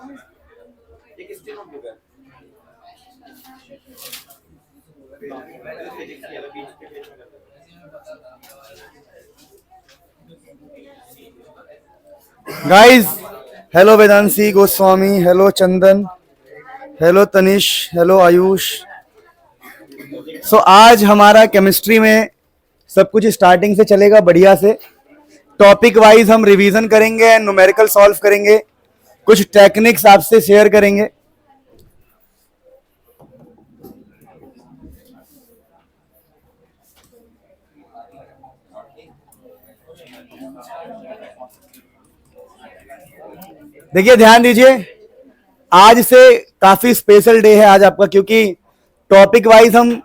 Guys, hello Vedanshi Goswami, hello Chandan, hello Tanish, hello Ayush. आज हमारा chemistry में सब कुछ स्टार्टिंग से चलेगा बढ़िया से। टॉपिक वाइज हम रिवीजन करेंगे, न्यूमेरिकल सॉल्व करेंगे, कुछ टेक्निक्स आपसे शेयर करेंगे। देखिए, ध्यान दीजिए, आज से काफी स्पेशल डे है आज आपका, क्योंकि टॉपिक वाइज हम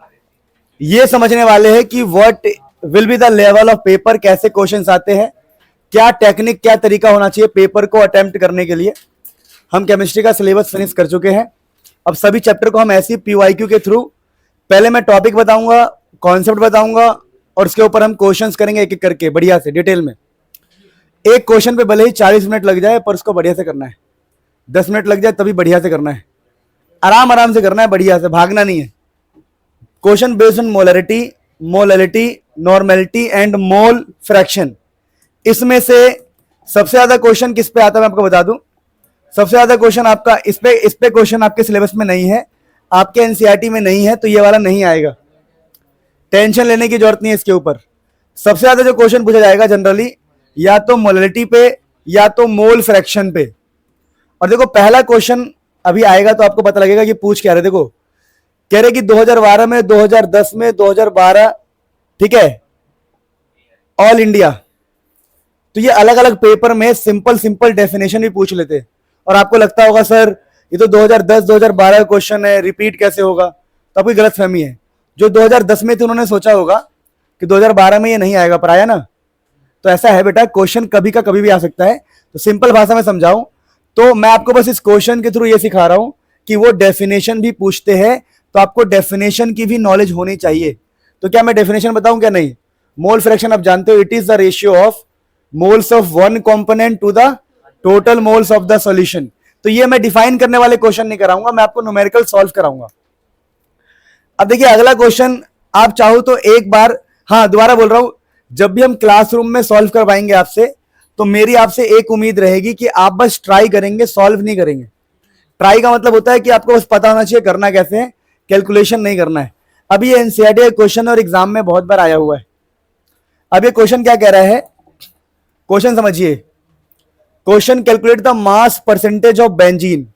ये समझने वाले हैं कि what will be the level of paper, कैसे क्वेश्चंस आते हैं, क्या टेक्निक, क्या तरीका होना चाहिए पेपर को अटेम्प्ट करने के लिए। हम केमिस्ट्री का सिलेबस फिनिश कर चुके हैं। अब सभी चैप्टर को हम ऐसी पीवाईक्यू के थ्रू, पहले मैं टॉपिक बताऊंगा, कॉन्सेप्ट बताऊंगा, और उसके ऊपर हम क्वेश्चंस करेंगे एक एक करके बढ़िया से डिटेल में। एक क्वेश्चन पे भले ही 40 मिनट लग जाए, पर उसको बढ़िया से करना है। 10 मिनट लग जाए तभी बढ़िया से करना है, आराम आराम से करना है, बढ़िया से, भागना नहीं है। Question based on molarity, molality, normality and mole fraction. इसमें से सबसे ज्यादा क्वेश्चन किस पे आता है मैं आपको बता दूं। सबसे ज्यादा क्वेश्चन आपका इस पे क्वेश्चन आपके सिलेबस में नहीं है, आपके एनसीईआरटी में नहीं है, तो ये वाला नहीं आएगा। टेंशन लेने की जरूरत नहीं है इसके ऊपर। सबसे ज्यादा जो क्वेश्चन पूछा जाएगा जनरली, या तो मोलैलिटी पे या तो मोल फ्रैक्शन पे। और देखो, पहला क्वेश्चन अभी आएगा तो आपको पता लगेगा कि पूछ क्या रहे। देखो, कह रहे कि 2012 में, 2010 में, 2012, ठीक है, ऑल इंडिया। तो ये अलग अलग पेपर में सिंपल सिंपल डेफिनेशन भी पूछ लेते। और आपको लगता होगा सर ये तो 2010 2012 का क्वेश्चन है, रिपीट कैसे होगा। तो आपकी गलतफहमी है। जो 2010 में थे उन्होंने सोचा होगा कि 2012 में ये नहीं आएगा, पर आया ना। तो ऐसा है बेटा, क्वेश्चन कभी का कभी भी आ सकता है। तो सिंपल भाषा में समझाऊं तो मैं आपको बस इस क्वेश्चन के थ्रू ये सिखा रहा हूं कि वो डेफिनेशन भी पूछते हैं, तो आपको डेफिनेशन की भी नॉलेज होनी चाहिए। तो क्या मैं डेफिनेशन बताऊं क्या? नहीं। मोल फ्रैक्शन आप जानते हो, it is the ratio of moles of one component to the total moles of the solution. तो ये मैं डिफाइन करने वाले क्वेश्चन नहीं कराऊंगा, मैं आपको न्यूमेरिकल सॉल्व कराऊंगा। अब देखिए, अगला क्वेश्चन आप चाहो तो एक बार, हाँ दोबारा बोल रहा हूं, जब भी हम क्लासरूम में सॉल्व करवाएंगे आपसे, तो मेरी आपसे एक उम्मीद रहेगी कि आप बस ट्राई करेंगे, सॉल्व नहीं करेंगे। ट्राई का मतलब होता है कि आपको बस पता होना चाहिए करना कैसे है, कैलकुलेशन नहीं करना है। अभी ये एनसीईआरटी का क्वेश्चन और एग्जाम में बहुत बार आया हुआ है। अब ये क्वेश्चन क्या कह रहा है, क्वेश्चन समझिए। Question, calculate the mass percentage of benzene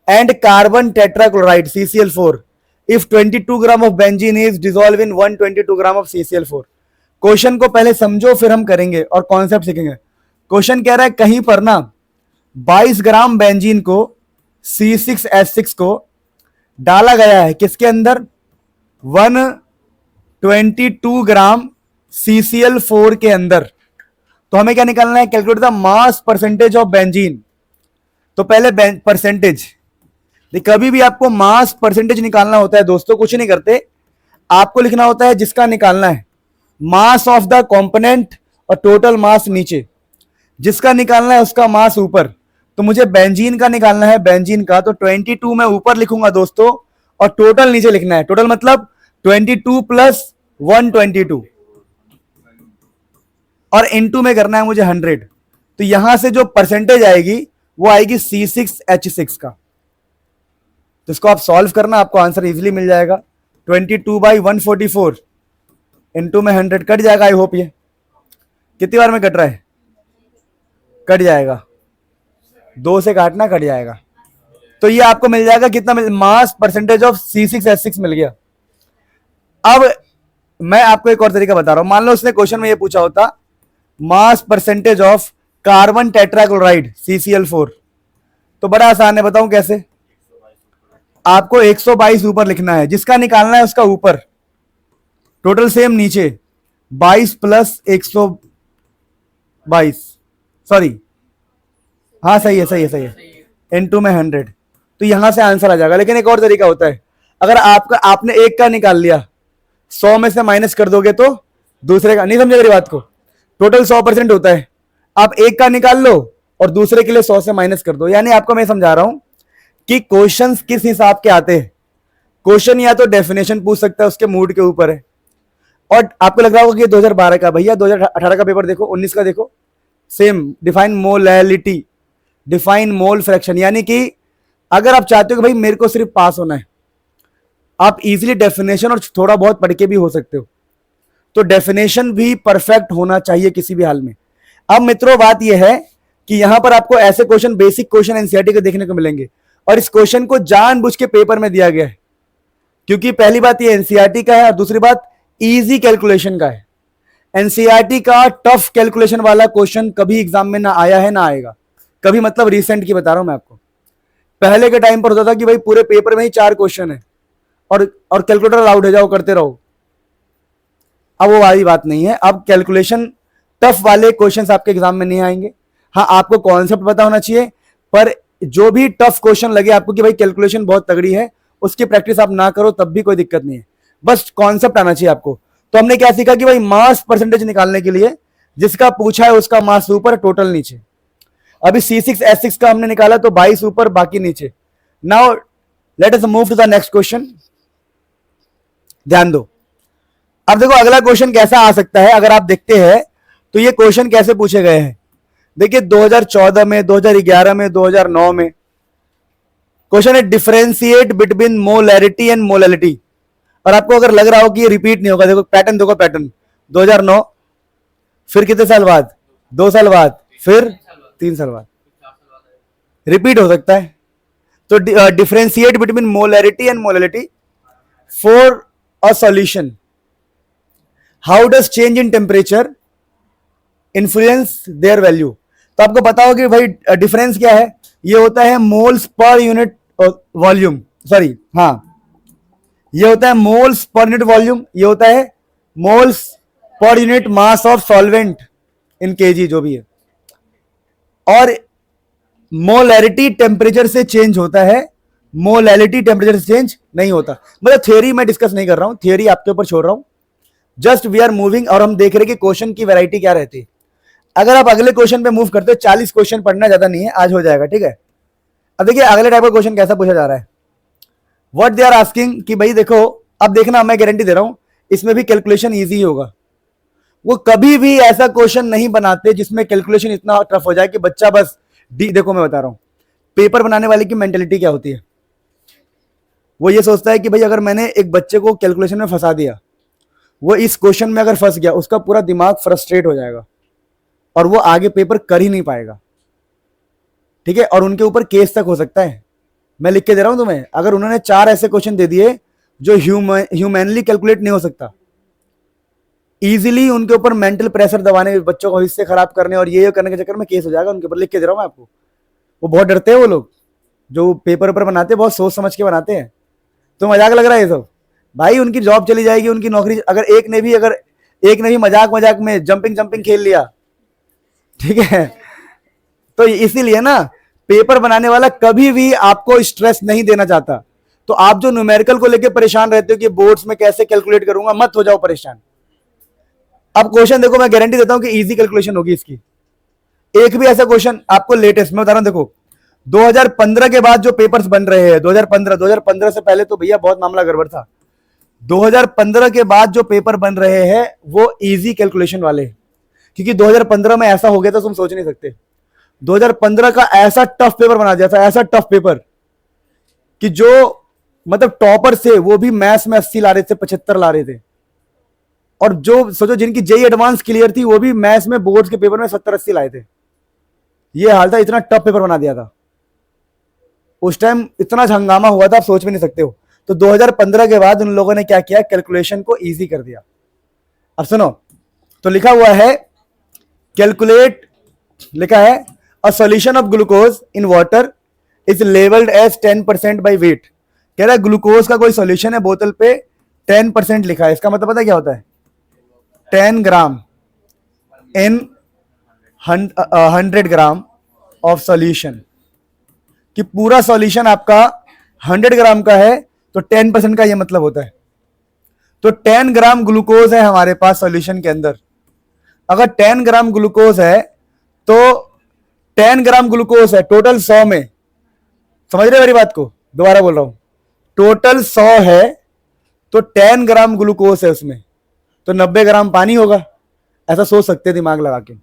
and carbon tetrachloride CCl4 if 22 gram of benzene is dissolve in 122 gram of CCl4। Question को पहले समझो, फिर हम करेंगे और कॉन्सेप्ट सीखेंगे। क्वेश्चन कह रहा है कहीं पर ना 22 ग्राम बेंजीन को, C6H6 को डाला गया है किसके अंदर, 122 ग्राम CCl4 के अंदर। तो हमें क्या निकालना है, calculate the mass percentage of benzene. तो पहले परसेंटेज, कभी भी आपको मास परसेंटेज निकालना होता है दोस्तों, कुछ नहीं करते, आपको लिखना होता है जिसका निकालना है मास ऑफ द कंपोनेंट और टोटल मास नीचे, जिसका निकालना है उसका मास ऊपर। तो मुझे बेंजीन का निकालना है, बेंजीन का, तो 22 में ऊपर लिखूंगा दोस्तों, और टोटल नीचे लिखना है। टोटल मतलब 22 प्लस 122, और इनटू में करना है मुझे 100। तो यहां से जो परसेंटेज आएगी वो आएगी C6H6 का। तो इसको आप सॉल्व करना, आपको आंसर इजीली मिल जाएगा। 22/144 इनटू में 100 कट जाएगा। आई होप ये कितनी बार में कट रहा है, कट जाएगा, 2 से काटना, कट जाएगा। तो ये आपको मिल जाएगा कितना, मास परसेंटेज ऑफ C6H6 मिल गया। अब मैं आपको एक और तरीका बता रहा हूं। मान लो उसने क्वेश्चन में ये पूछा होता mass percentage of carbon tetrachloride CCl4, तो बड़ा आसान है, बताऊं कैसे। आपको 122 ऊपर लिखना है, जिसका निकालना है उसका ऊपर, टोटल सेम नीचे, 22 प्लस 122, सॉरी, हाँ सही है, सही है, सही है, इनटू में 100। तो यहां से आंसर आ जाएगा। लेकिन एक और तरीका होता है, अगर आपने एक का निकाल लिया, 100 में से माइनस कर दोगे तो दूसरे का, नहीं समझे मेरी बात को, टोटल 100% होता है। आप एक का निकाल लो, और दूसरे के लिए 100 से माइनस कर दो। यानी आपको मैं समझा रहा हूं कि क्वेश्चंस किस हिसाब के आते हैं। क्वेश्चन या तो डेफिनेशन पूछ सकता है, उसके मूड के ऊपर है। और आपको लग रहा होगा कि 2012 का, भैया 2018 का पेपर देखो, 19 का देखो, same define molality, define mole fraction. यानी कि अगर आप चाहते हो कि भाई मेरे को सिर्फ पास होना है, आप इजीली डेफिनेशन और थोड़ा बहुत पढ़ के भी हो सकते हो। तो डेफिनेशन भी परफेक्ट होना चाहिए किसी भी हाल में। अब मित्रों बात यह है कि यहां पर आपको ऐसे क्वेश्चन, बेसिक क्वेश्चन एनसीईआरटी के देखने को मिलेंगे, और इस क्वेश्चन को जानबूझ के पेपर में दिया गया है, क्योंकि पहली बात ये एनसीईआरटी का है और दूसरी बात इजी कैलकुलेशन का है। एनसीईआरटी का टफ कैलकुलेशन वाला क्वेश्चन कभी एग्जाम में ना आया है ना आएगा कभी, मतलब रिसेंट की बता रहा हूं मैं आपको। पहले के टाइम पर होता था कि भाई पूरे पेपर में ही 4 क्वेश्चन है और कैलकुलेटर अलाउड है, जाओ करते रहो। अब वो वाली बात नहीं है। अब कैलकुलेशन टफ वाले क्वेश्चंस आपके एग्जाम में नहीं आएंगे। हाँ, आपको कॉन्सेप्ट पता होना चाहिए, पर जो भी टफ क्वेश्चन लगे आपको कि भाई कैलकुलेशन बहुत तगड़ी है, उसकी प्रैक्टिस आप ना करो तब भी कोई दिक्कत नहीं है, बस कॉन्सेप्ट आना चाहिए आपको। तो हमने क्या सीखा कि भाई मास परसेंटेज निकालने के लिए जिसका पूछा है उसका मास ऊपर, टोटल नीचे। अभी C6H6 का हमने निकाला तो 22 ऊपर, बाकी नीचे। Now let us move to the next question. ध्यान दो, अब देखो अगला क्वेश्चन कैसा आ सकता है। अगर आप देखते हैं तो ये क्वेश्चन कैसे पूछे गए हैं। देखिए 2014 में, 2011 में, 2009 में क्वेश्चन है differentiate between molarity and molality. और आपको अगर लग रहा हो कि ये रिपीट नहीं होगा, देखो पैटर्न, देखो पैटर्न, 2009, फिर कितने साल बाद, 2 साल बाद, फिर 3 साल बाद, रिपीट हो सकता है। तो differentiate between molarity and molality for a solution, how does change in temperature influence their value. तो आपको पता होगा कि भाई डिफरेंस क्या है, ये होता है moles per unit volume, sorry हाँ, ये होता है मोल्स पर यूनिट वॉल्यूम, ये होता है moles per unit mass of solvent in KG, जो भी है। और मोलैरिटी टेम्परेचर से चेंज होता है, मोलैलिटी टेम्परेचर से चेंज नहीं होता। मतलब थ्योरी मैं डिस्कस नहीं कर रहा हूं, थ्योरी आपके ऊपर छोड़ रहा हूं, जस्ट वी आर मूविंग। और हम देख रहे हैं कि क्वेश्चन की वैरायटी क्या रहती है। अगर आप अगले क्वेश्चन पे मूव करते हो, 40 क्वेश्चन पढ़ना ज्यादा नहीं है, आज हो जाएगा, ठीक है। अब देखिए अगले टाइप का क्वेश्चन कैसा पूछा जा रहा है। व्हाट दे आर आस्किंग कि भाई देखो, अब देखना मैं गारंटी दे रहा हूं इसमें भी कैलकुलेशन इजी होगा। वो कभी भी ऐसा क्वेश्चन नहीं बनाते जिसमें कैलकुलेशन इतना टफ हो जाए कि बच्चा बस देखो मैं बता रहा हूं, पेपर बनाने वाले की मेंटेलिटी क्या होती है। वो ये सोचता है कि भाई अगर मैंने एक बच्चे को कैलकुलेशन में फंसा दिया, वो इस क्वेश्चन में अगर फंस गया, उसका पूरा दिमाग फ्रस्ट्रेट हो जाएगा और वो आगे पेपर कर ही नहीं पाएगा, ठीक है। और उनके ऊपर केस तक हो सकता है। मैं लिख के दे रहा हूं तुम्हें, अगर उन्होंने 4 ऐसे क्वेश्चन दे दिए जो ह्यूमनली कैलकुलेट नहीं हो सकता, इजीली उनके ऊपर मेंटल प्रेशर दबाने, बच्चों को हिस्से खराब करने और ये करने के चक्कर में केस हो जाएगा उनके ऊपर। लिख के दे रहा हूं मैं आपको। वो बहुत डरते हैं, वो लोग जो पेपर ऊपर बनाते हैं बहुत सोच समझ के बनाते हैं। तो मजाक लग रहा है ये सब, भाई उनकी जॉब चली जाएगी, उनकी नौकरी। अगर एक ने भी मजाक में जंपिंग खेल लिया, ठीक है, तो इसीलिए ना पेपर बनाने वाला कभी भी आपको स्ट्रेस नहीं देना चाहता। तो आप जो न्यूमेरिकल को लेकर परेशान रहते हो कि बोर्ड्स में कैसे कैलकुलेट करूंगा, मत हो जाओ परेशान। अब क्वेश्चन देखो, मैं गारंटी देता हूं कि इजी कैलकुलेशन होगी इसकी। एक भी ऐसा क्वेश्चन आपको लेटेस्ट में बता रहा हूं, देखो 2015 के बाद जो पेपर्स बन रहे हैं, 2015 से पहले तो भैया बहुत मामला गड़बड़ था। 2015 के बाद जो पेपर बन रहे हैं वो इजी कैलकुलेशन वाले, क्योंकि 2015 में ऐसा हो गया था तुम सोच नहीं सकते। 2015 का ऐसा टफ पेपर बना दिया था, ऐसा टफ पेपर कि जो मतलब टॉपर से वो भी मैथ्स में 80 ला रहे थे, 75 ला रहे थे। और जो सोचो जिनकी जेई एडवांस क्लियर थी वो भी मैथ्स में बोर्ड के पेपर में 70-80 लाए थे। ये हाल था, इतना टफ पेपर बना दिया था उस टाइम, इतना हंगामा हुआ था आप सोच भी नहीं सकते हो। तो 2015 के बाद उन लोगों ने क्या किया, कैलकुलेशन को इजी कर दिया। अब सुनो, तो लिखा हुआ है कैलकुलेट, लिखा है a solution of glucose in water is labelled as 10% by weight. कह रहा है ग्लूकोज का कोई सॉल्यूशन है, बोतल पे 10% लिखा है, इसका मतलब पता क्या होता है, 10 ग्राम इन 100 ग्राम ऑफ सॉल्यूशन। कि पूरा सॉल्यूशन आपका 100 ग्राम का है तो 10% का ये मतलब होता है। तो 10 ग्राम ग्लूकोज है हमारे पास सॉल्यूशन के अंदर। अगर 10 ग्राम ग्लूकोज है तो 10 ग्राम ग्लूकोज है टोटल 100 में, समझ रहे मेरी बात को, दोबारा बोल रहा हूं, टोटल 100 है तो 10 ग्राम ग्लूकोज है उसमें, तो 90 ग्राम पानी होगा, ऐसा सोच सकते हैं दिमाग लगा के।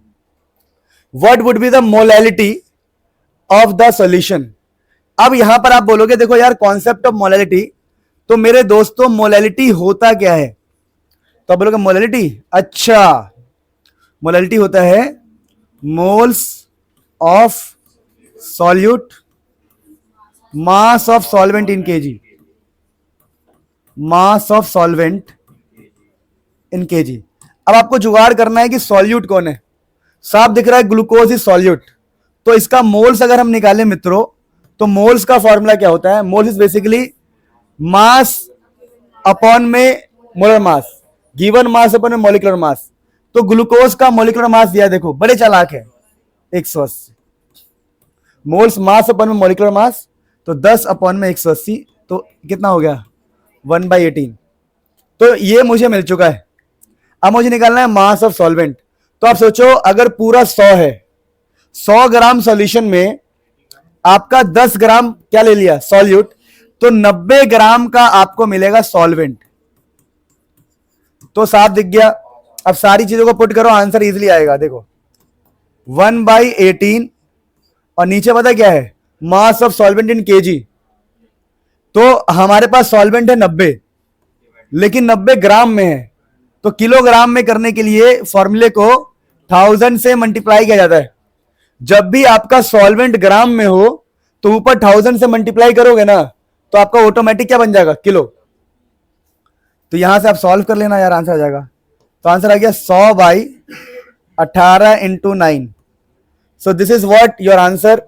What would be the molality of the solution. अब यहां पर आप बोलोगे देखो यार कॉन्सेप्ट ऑफ मोलैलिटी, तो मेरे दोस्तों मोलैलिटी होता क्या है, तो आप बोलोगे मोलैलिटी, अच्छा मोलैलिटी होता है moles of solute mass of solvent in KG, mass of solvent in KG. अब आपको जुगाड़ करना है कि सॉल्यूट कौन है, साफ दिख रहा है ग्लूकोज इज सॉल्यूट, तो इसका मोल्स अगर हम निकालें मित्रों, तो मोल्स का फॉर्मूला क्या होता है, moles is basically mass upon में molar mass, given mass upon में मॉलिक्यूलर मास। तो ग्लूकोज का मॉलिक्यूलर मास दिया, देखो बड़े चालाक है, 180 मोल्स मास अपॉन में मॉलिक्यूलर मास, तो 10 अपॉन में 180, तो कितना हो गया 1/18। तो ये मुझे मिल चुका है। अब मुझे निकालना है मास ऑफ सॉल्वेंट। तो आप सोचो अगर पूरा 100 है, 100 ग्राम सॉल्यूशन में आपका 10 ग्राम क्या ले लिया सॉल्यूट, तो 90 ग्राम का आपको मिलेगा सॉल्वेंट। तो साफ दिख गया। अब सारी चीजों को पुट करो, आंसर इजीली आएगा। देखो 1/18 और नीचे पता क्या है mass of solvent in KG. तो हमारे पास सॉल्वेंट है 90, लेकिन 90 ग्राम में है, तो किलोग्राम में करने के लिए फॉर्मूले को 1000 से मल्टीप्लाई किया जाता है। जब भी आपका सॉल्वेंट ग्राम में हो तो ऊपर 1000 से मल्टीप्लाई करोगे ना, तो आपका ऑटोमेटिक क्या बन जाएगा किलो। तो यहां से आप सॉल्व कर लेना यार, आंसर आ जाएगा। तो आंसर आ गया 100/18 × 9। So this is what your answer,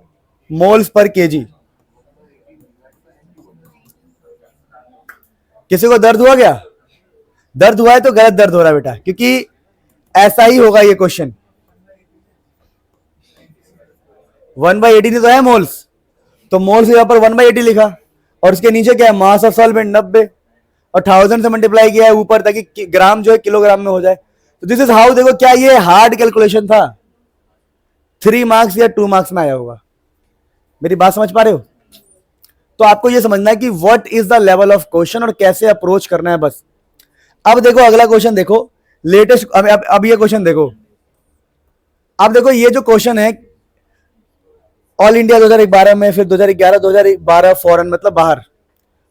moles per KG. किसी को दर्द हुआ क्या? दर्द हुआ है तो गलत दर्द हो रहा है बेटा, क्योंकि ऐसा ही होगा ये क्वेश्चन। 1/18 तो है मोल्स, तो मोल्स यहां पर 1/80 लिखा, और उसके नीचे क्या है मास ऑफ सॉल्वेंट 90, और 1000 से मल्टीप्लाई किया है ऊपर, ताकि ग्राम जो है किलोग्राम में हो जाए। तो दिस इज हाउ। देखो क्या ये हार्ड कैलकुलेशन था, 3 मार्क्स या 2 मार्क्स में आया होगा। मेरी बात समझ पा रहे हो? तो आपको ये समझना है कि what is the level of question और कैसे अप्रोच करना है बस। अब देखो अगला क्वेश्चन देखो, लेटेस्ट। अब ये क्वेश्चन देखो, अब देखो ये जो क्वेश्चन है ऑल इंडिया 2012 में, फिर 2011 2012 फॉरेन मतलब बाहर,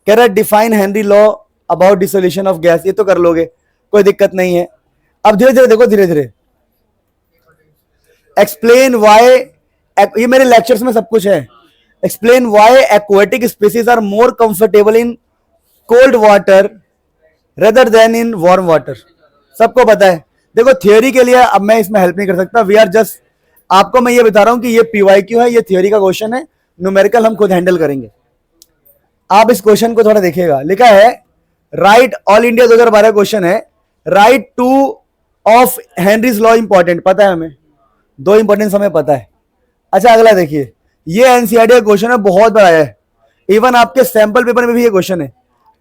कह रहा है define Henry law about dissolution of gas. ये तो कर लोगे, कोई दिक्कत नहीं है। अब धीरे धीरे देखो, धीरे धीरे एक्सप्लेन वाई, ये मेरे लेक्चर्स में सब कुछ है। Explain why aquatic species are more comfortable in cold water rather than in warm water. सबको पता है। देखो थियोरी के लिए अब मैं इसमें हेल्प नहीं कर सकता, वी आर जस्ट, आपको मैं ये बता रहा हूं कि ये पीवाईक्यू है, ये थियोरी का क्वेश्चन है, न्यूमेरिकल हम खुद हैंडल करेंगे। आप इस क्वेश्चन को थोड़ा देखिएगा, लिखा है राइट, ऑल इंडिया 2012 क्वेश्चन है, right 2 of Henry's law important. पता है हमें, 2 इंपॉर्टेंस हमें पता है। अच्छा अगला देखिए, ये एनसीईआरटी का क्वेश्चन है, बहुत बड़ा है, इवन आपके सैंपल पेपर में भी ये क्वेश्चन है।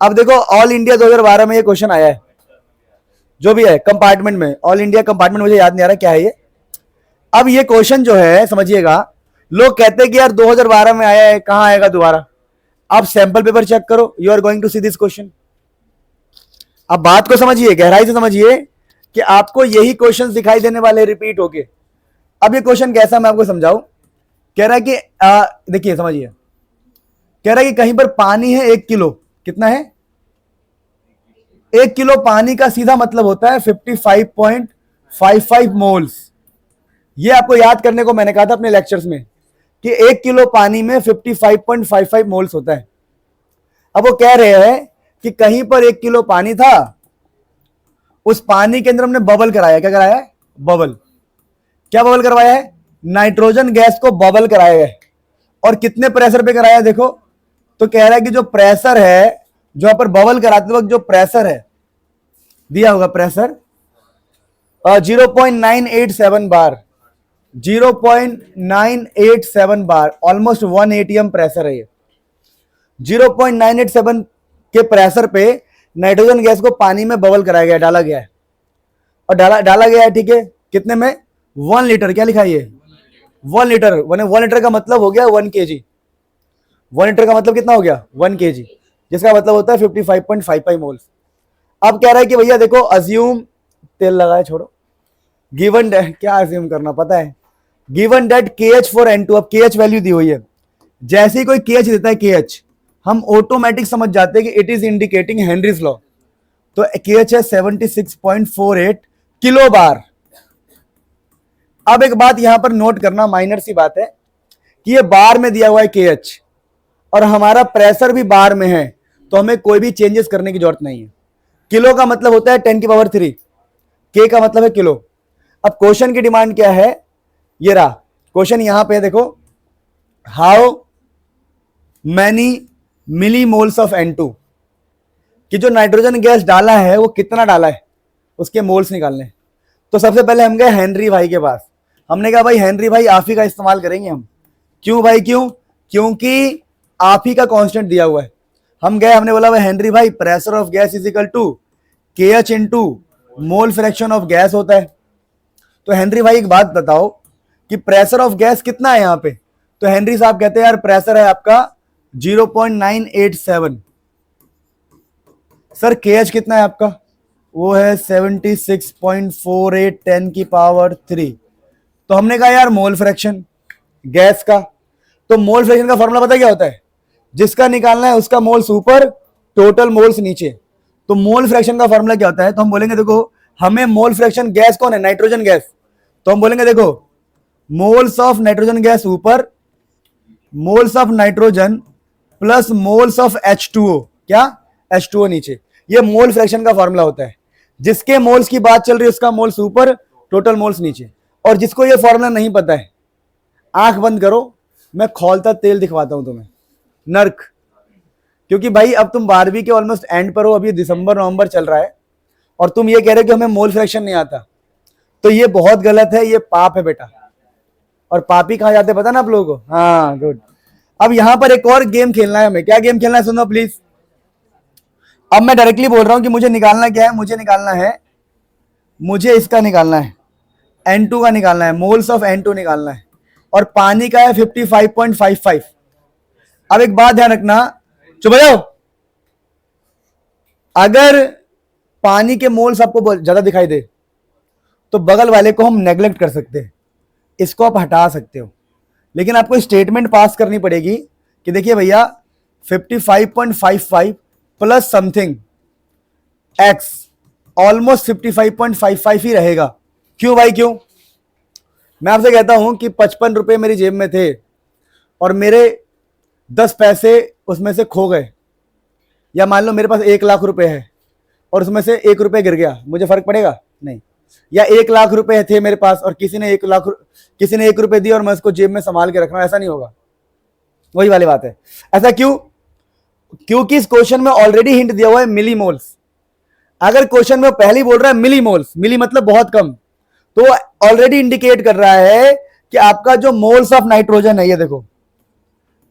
अब देखो ऑल इंडिया 2012 में ये क्वेश्चन आया है, जो भी है कंपार्टमेंट में, ऑल इंडिया कंपार्टमेंट मुझे याद नहीं आ रहा क्या है ये। अब ये क्वेश्चन जो है समझिएगा, लोग कहते हैं कि यार 2012 में आया है, कहां आएगा दोबारा। आप सैंपल पेपर चेक करो, you are going to see this question. अब बात को समझिए, गहराई से समझिए कि आपको यही क्वेश्चन दिखाई देने वाले रिपीट होके। अब ये क्वेश्चन कैसा मैं आपको समझाऊं। कह रहा है कि देखिए समझिए, कह रहा है कि कहीं पर पानी है 1 किलो, कितना है 1 किलो पानी का सीधा मतलब होता है 55.55 मोल्स। ये आपको याद करने को मैंने कहा था अपने लेक्चर्स में कि 1 किलो पानी में 55.55 मोल्स होता है। अब वो कह रहे हैं कि कहीं पर 1 किलो पानी था, उस पानी के अंदर हमने बबल कराया। क्या कराया है? बबल। क्या बबल करवाया है? नाइट्रोजन गैस को बबल कराया है। और कितने प्रेशर पे कराया देखो, तो कह रहा है कि जो प्रेशर है, जो यहाँ पर बबल कराते वक्त जो प्रेशर है दिया होगा, प्रेशर 0.987 बार, 0.987 बार, ऑलमोस्ट 1 ATM प्रेशर है ये। 0.987 के प्रेशर पे नाइट्रोजन गैस को पानी में बबल कराया गया, डाला गया है, और डाला गया है, ठीक है, कितने में 1 लीटर। क्या लिखा है ये 1 लीटर, 1 लीटर का मतलब हो गया 1 kg। 1 लीटर का मतलब कितना हो गया 1 kg, जिसका मतलब होता है 55.55 मोल्स। अब कह रहा है कि भैया देखो अज्यूम, तेल लगाए छोड़ो, गिवन क्या अज्यूम करना पता है, गिवन डेट के एच फॉर एन टू। अब के एच वैल्यू दी हुई है, जैसे ही कोई के एच देता है के एच, हम ऑटोमेटिक समझ जाते हैं कि it is indicating Henry's law. तो के एच है 76.48 किलो बार। अब एक बात यहां पर नोट करना, माइनर सी बात है, कि ये बार में दिया हुआ है के एच और हमारा प्रेशर भी बार में है, तो हमें कोई भी चेंजेस करने की जरूरत नहीं है। किलो का मतलब होता है 10⁻3, के का मतलब है किलो। अब क्वेश्चन की डिमांड क्या है, ये रहा क्वेश्चन, यहां पे देखो, how many milli moles of N2, कि जो नाइट्रोजन गैस डाला है वो कितना डाला है, उसके मोल्स निकालने। तो सबसे पहले हम गए हेनरी भाई के पास, हमने कहा भाई हेनरी भाई आप ही का इस्तेमाल करेंगे हम। क्यों भाई क्यों, क्योंकि आप ही का कांस्टेंट दिया हुआ है। हम गए, हमने बोला भाई हेनरी भाई pressure of gas is equal to K H into mole fraction of gas होता है। तो हेनरी भाई एक बात बताओ कि प्रेशर ऑफ गैस कितना है यहाँ पे। तो हेनरी साहब कहते हैं यार प्रेशर है आपका 0.987। सर के एच कितना है आपका, वो है 76.48 10⁻3। तो हमने कहा यार मोल फ्रैक्शन गैस का, तो मोल फ्रैक्शन का फॉर्मूला पता क्या होता है, जिसका निकालना है उसका मोल्स ऊपर, टोटल मोल्स नीचे। तो मोल फ्रैक्शन का फॉर्मूला क्या होता है, तो हम बोलेंगे देखो हमें मोल फ्रैक्शन, गैस कौन है नाइट्रोजन गैस, तो हम बोलेंगे देखो मोल्स ऑफ नाइट्रोजन गैस ऊपर, moles of nitrogen plus moles of H2O, क्या H2O नीचे। ये मोल फ्रैक्शन का फॉर्मूला होता है, जिसके मोल्स की बात चल रही है उसका मोल्स ऊपर, टोटल मोल्स नीचे। और जिसको ये फॉर्मूला नहीं पता है, आंख बंद करो, मैं खौलता तेल दिखवाता हूं तुम्हें, नर्क। क्योंकि भाई अब तुम 12वीं के ऑलमोस्ट एंड पर हो, अभी दिसंबर नवंबर चल रहा है, और तुम ये कह रहे हो कि हमें मोल फ्रैक्शन नहीं आता, तो ये बहुत गलत है, ये पाप है बेटा। और पापी कहां जाते पता ना आप लोगों को, हाँ गुड। अब यहां पर एक और गेम खेलना है हमें, क्या गेम खेलना है सुनो प्लीज। अब मैं डायरेक्टली बोल रहा हूं कि मुझे निकालना क्या है, मुझे निकालना है, मुझे इसका निकालना है, N2 का निकालना है, मोल्स ऑफ N2 निकालना है, और पानी का है 55.55। अब एक बात ध्यान रखना, चुप हो जाओ, अगर पानी के मोल्स आपको ज्यादा दिखाई दे तो बगल वाले को हम नेग्लेक्ट कर सकते हैं, इसको आप हटा सकते हो, लेकिन आपको स्टेटमेंट पास करनी पड़ेगी कि देखिए भैया 55.55 प्लस समथिंग एक्स, ऑलमोस्ट 55.55 ही रहेगा। क्यों भाई क्यों, मैं आपसे कहता हूं कि 55 रुपए मेरी जेब में थे और मेरे 10 पैसे उसमें से खो गए, या मान लो मेरे पास 1 लाख रुपए है और उसमें से 1 रुपए गिर गया, मुझे फर्क पड़ेगा नहीं। या 1 लाख रुपए थे मेरे पास और किसी ने 1 रुपए दिया और मैं उसको जेब में संभाल के रख रहा हूं, ऐसा नहीं होगा। वही वाली बात है। ऐसा क्यों, क्योंकि इस क्वेश्चन में ऑलरेडी हिंट दिया हुआ है मिली मोल्स। अगर क्वेश्चन में पहले बोल रहा है मिली मोल्स, मिली मतलब बहुत कम, तो ऑलरेडी इंडिकेट कर रहा है कि आपका जो मोल्स ऑफ नाइट्रोजन है, ये देखो,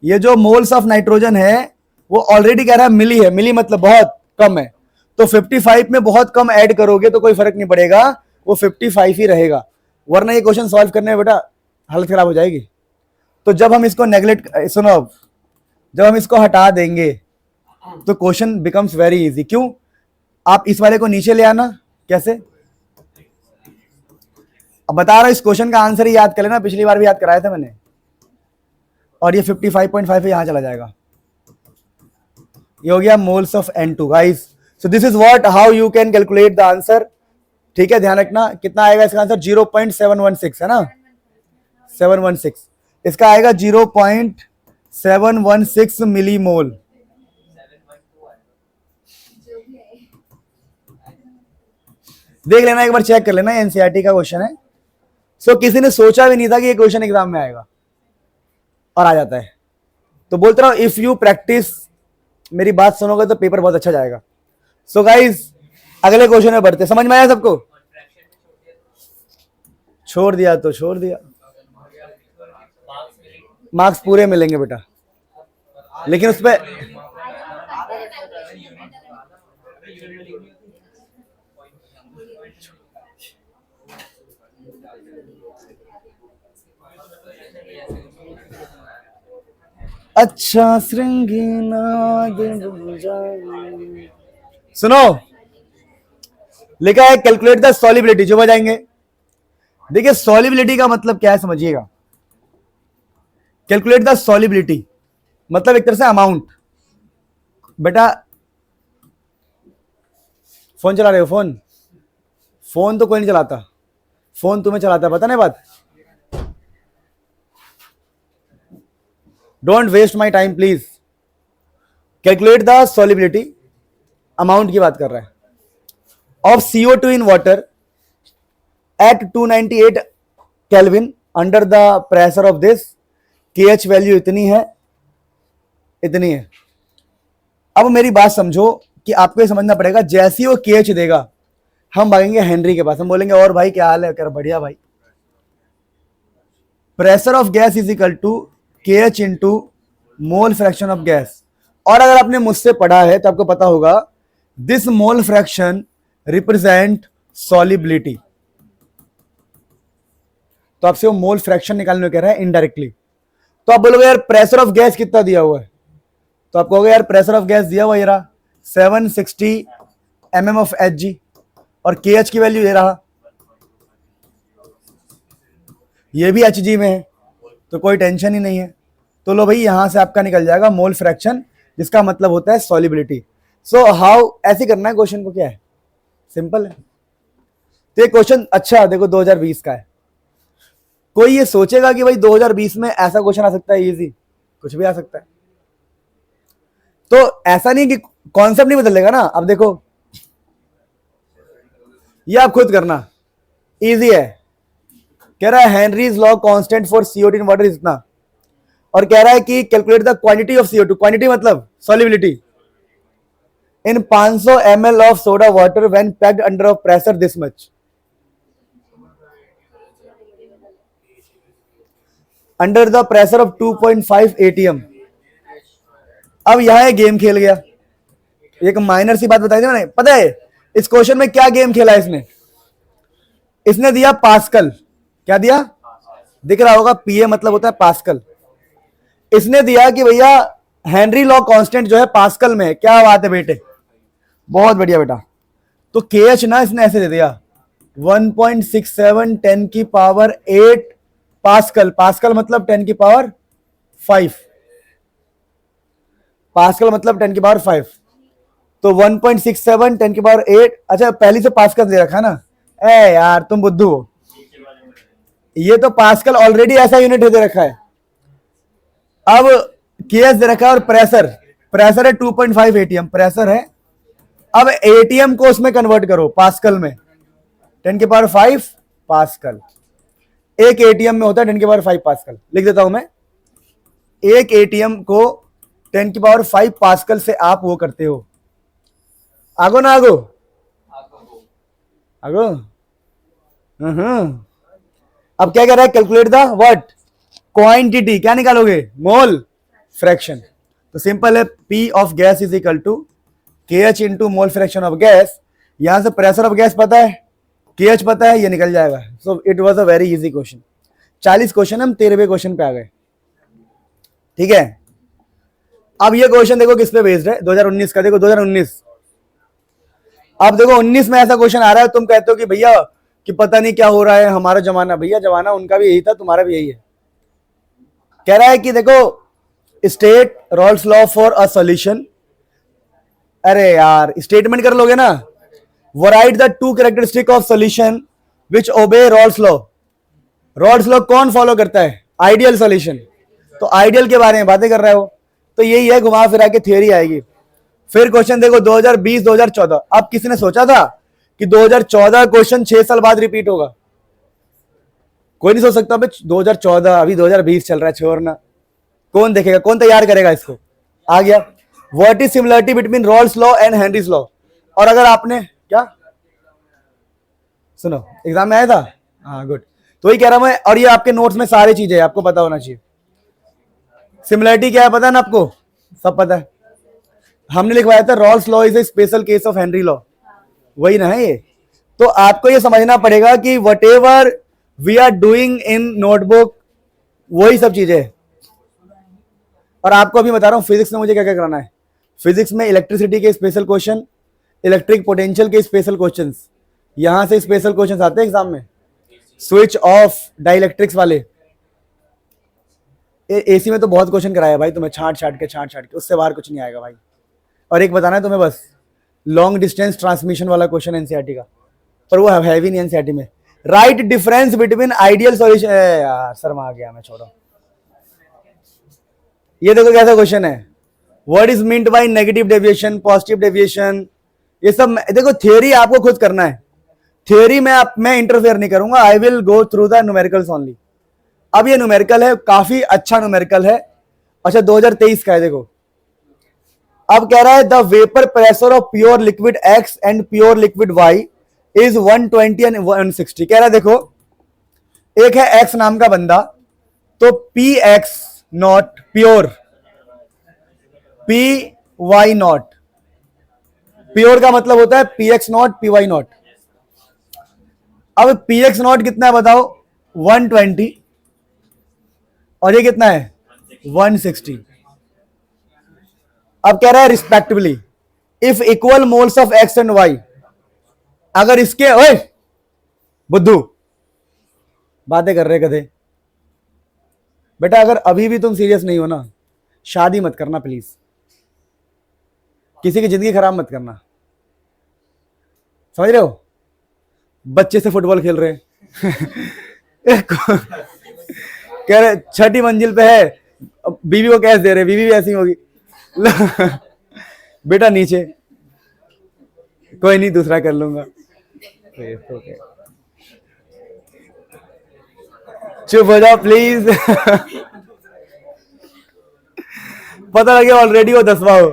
ये जो मोल्स ऑफ नाइट्रोजन है वो ऑलरेडी कह रहा है मिली है, मिली मतलब बहुत कम है। तो 55 में बहुत कम ऐड करोगे तो कोई फर्क नहीं पड़ेगा, वो 55 ही रहेगा, वरना ये क्वेश्चन सॉल्व करने में बेटा हालत खराब हो जाएगी। तो जब हम इसको नेग्लेक्ट, सुनो अब, जब हम इसको हटा देंगे तो क्वेश्चन बिकम्स वेरी इजी। क्यों, आप इस वाले को नीचे ले आना, कैसे, अब बता रहा हूं, इस क्वेश्चन का आंसर ही याद कर लेना, पिछली बार भी याद कराया था मैंने। और ये 55.5 यहां चला जाएगा, ये हो गया moles of N2 guys. So this is what how you can calculate the answer. ठीक है, ध्यान रखना कितना आएगा इसका आंसर, 0.716 है ना, 716, इसका आएगा 0.716 मिलीमोल। देख लेना एक बार, चेक कर लेना, एनसीईआरटी का क्वेश्चन है। सो किसी ने सोचा भी नहीं था कि ये क्वेश्चन एग्जाम में आएगा और आ जाता है। तो बोलते रहो इफ यू प्रैक्टिस, मेरी बात सुनोगे तो पेपर बहुत अच्छा जाएगा। सो गाइज अगले क्वेश्चन में बढ़ते, समझ में आया सबको, छोड़ दिया तो छोड़ दिया, मार्क्स पूरे मिलेंगे बेटा, लेकिन उस पर अच्छा श्रृंगीनाद बजाए। सुनो, लिखा है कैलकुलेट द सॉलिबिलिटी, जो बजाएंगे। देखिए सॉलिबिलिटी का मतलब क्या है समझिएगा। कैलकुलेट द सॉलिबिलिटी मतलब एक तरह से अमाउंट। बेटा फोन चला रहे हो? फोन फोन तो कोई नहीं चलाता, फोन तुम्हें चलाता है, पता नहीं बात। Don't waste my time please. Calculate the solubility, amount की बात कर रहा है, of CO2 in water at 298 kelvin under the pressure of this. KH value इतनी है, इतनी है। अब मेरी बात समझो कि आपको ये समझना पड़ेगा, जैसे ही वो KH देगा हम भागेंगे हेनरी के पास, हम बोलेंगे और भाई क्या हाल है, कर बढ़िया भाई। Pressure of gas is equal to KH into mole fraction of gas. और अगर आपने मुझसे पढ़ा है तो आपको पता होगा this mole fraction represent solubility. तो आपसे वो मोल फ्रैक्शन निकालने को कह रहा है इनडायरेक्टली। तो आप बोलोगे यार प्रेशर ऑफ गैस कितना दिया हुआ है, तो आप कहोगे यार प्रेशर ऑफ गैस दिया हुआ ये रहा 760 mm ऑफ Hg, और KH की वैल्यू ये रहा, ये भी Hg में है, तो कोई टेंशन ही नहीं है। तो लो भाई यहां से आपका निकल जाएगा मोल फ्रैक्शन, जिसका मतलब होता है सॉलिबिलिटी। सो हाउ, ऐसे करना है क्वेश्चन को, क्या है सिंपल है। तो ये क्वेश्चन अच्छा देखो 2020 का है। कोई ये सोचेगा कि भाई 2020 में ऐसा क्वेश्चन आ सकता है इजी, कुछ भी आ सकता है। तो ऐसा नहीं कि कॉन्सेप्ट नहीं बदलेगा ना। अब देखो ये आप खुद करना, इजी है। कह रहा है Henry's law constant for CO2 in water इतना, और कह रहा है कि calculate the quantity of CO2, quantity मतलब solubility, in 500 ml of soda water when packed under of pressure this much, under the pressure of 2.5 ATM। अब यहां एक गेम खेल गया, एक माइनर सी बात बताई थी मैंने, पता है इस क्वेश्चन में क्या गेम खेला है इसने? इसने दिया पास्कल। क्या दिया? दिख रहा होगा, PA मतलब होता है पास्कल। इसने दिया कि भैया हेनरी लॉ कांस्टेंट जो है पास्कल में है। क्या बात है बेटे, बहुत बढ़िया बेटा। तो KH ना इसने ऐसे दे दिया 1.67 10 की पावर 8 पास्कल। पास्कल मतलब 10 की पावर 5, पास्कल मतलब 10 की पावर 5। तो 1.67 10 की पावर 8। अच्छा पहली से पास्कल दे रखा है ना, ए यार तुम बुद्धू हो, ये तो पास्कल ऑलरेडी ऐसा यूनिट दे रखा है। अब KH दे रखा है और प्रेशर, प्रेशर है 2.5 ATM प्रेशर है। अब ATM को उसमें कन्वर्ट करो पास्कल में, 10 की पावर 5 पास्कल। एक ATM में होता है 10 की पावर 5 पास्कल। लिख देता हूं मैं, एक ATM को 10 की पावर 5 पास्कल से आप वो करते हो। आगो ना आगो? आगो। अब क्या कह रहा है? Calculate the what? क्वांटिटी। क्या निकालोगे? Mole fraction. तो सिंपल है, P of gas is equal to KH into mole fraction of gas. यहां से प्रेशर ऑफ गैस पता है, KH पता है, ये निकल जाएगा। So it was a very easy question. 40 question हम 13वें क्वेश्चन पे आ गए, ठीक है। अब ये क्वेश्चन देखो किस पे बेस्ड है, 2019 का। देखो 2019, अब देखो 19 में ऐसा क्वेश्चन आ रहा है, तुम कहते हो कि भैया कि पता नहीं क्या हो रहा है हमारा जमाना। भैया जमाना उनका भी यही था, तुम्हारा भी यही है। कह रहा है कि देखो state Raoult's law for a solution. अरे यार स्टेटमेंट कर लोगे ना, write the two characteristic of solution which obey Raoult's law. Raoult's law कौन फॉलो करता है? Ideal solution. तो आइडियल के बारे में बातें कर रहे हो, तो यही है, घुमा फिरा के थियरी आएगी। फिर क्वेश्चन देखो 2020 2014। अब किसी ने सोचा था कि 2014 क्वेश्चन 6 साल बाद रिपीट होगा? कोई नहीं सोच सकता। 2014, अभी 2020 चल रहा है, छोड़ना। कौन देखेगा, कौन तैयार करेगा इसको? आ गया, what is similarity between Rawls law and Henry's law. और अगर आपने क्या सुनो एग्जाम में आया था, हाँ गुड, तो वही कह रहा मैं। और ये आपके नोट्स में सारी चीजें आपको पता होना चाहिए। सिमिलरिटी क्या है पता है ना आपको? सब पता है, हमने लिखवाया था Rawls law is a special case of Henry law, वही ना है ये। तो आपको ये समझना पड़ेगा कि whatever we are doing in notebook, वही सब चीजें। और आपको अभी बता रहा हूं फिजिक्स में मुझे क्या क्या कराना है। फिजिक्स में इलेक्ट्रिसिटी के स्पेशल क्वेश्चन, इलेक्ट्रिक पोटेंशियल के स्पेशल क्वेश्चंस, यहां से स्पेशल क्वेश्चंस आते हैं एग्जाम में, स्विच ऑफ, डाइलेक्ट्रिक्स वाले। एसी में तो बहुत क्वेश्चन कराया भाई तुम्हें, छाट छाट के, उससे बाहर कुछ नहीं आएगा भाई। और एक बताना है तुम्हें बस, लॉन्ग डिस्टेंस ट्रांसमिशन वाला क्वेश्चन एनसीईआरटी का, पर वो है भी नहीं एनसीईआरटी में। Right difference between ideal solution, यार शर्मा आ गया मैं, छोड़ो। ये देखो कैसा क्वेश्चन है, what is meant by negative deviation, positive deviation, ये सब देखो थियरी आपको खुद करना है। थियरी में मैं इंटरफेयर नहीं करूंगा, I will go through the numericals only. अब ये न्यूमेरिकल है, काफी अच्छा न्यूमेरिकल है। अच्छा 2023 का है, देखो अब कह रहा है the vapour pressure of pure liquid X and pure liquid Y is 120 and 160। कह रहा है देखो एक है एक्स नाम का बंदा, तो P X nought pure, P Y nought, pure का मतलब होता है P X nought P Y nought. अब पी एक्स नॉट कितना है बताओ, 120, और ये कितना है 160। अब कह रहा है respectively if equal moles of X and Y, अगर इसके, ओए बुद्धू बातें कर रहे कदे बेटा, अगर अभी भी तुम सीरियस नहीं हो ना, शादी मत करना प्लीज, किसी की जिंदगी खराब मत करना, समझ रहे हो। बच्चे से फुटबॉल खेल रहे कह रहे 6ठी मंजिल पे है, बीवी को कैश दे रहे, बीवी भी ऐसी होगी बेटा नीचे, कोई नहीं दूसरा कर लूंगा, चुप हो जाओ प्लीज पता लगे ऑलरेडी वो 10वां हो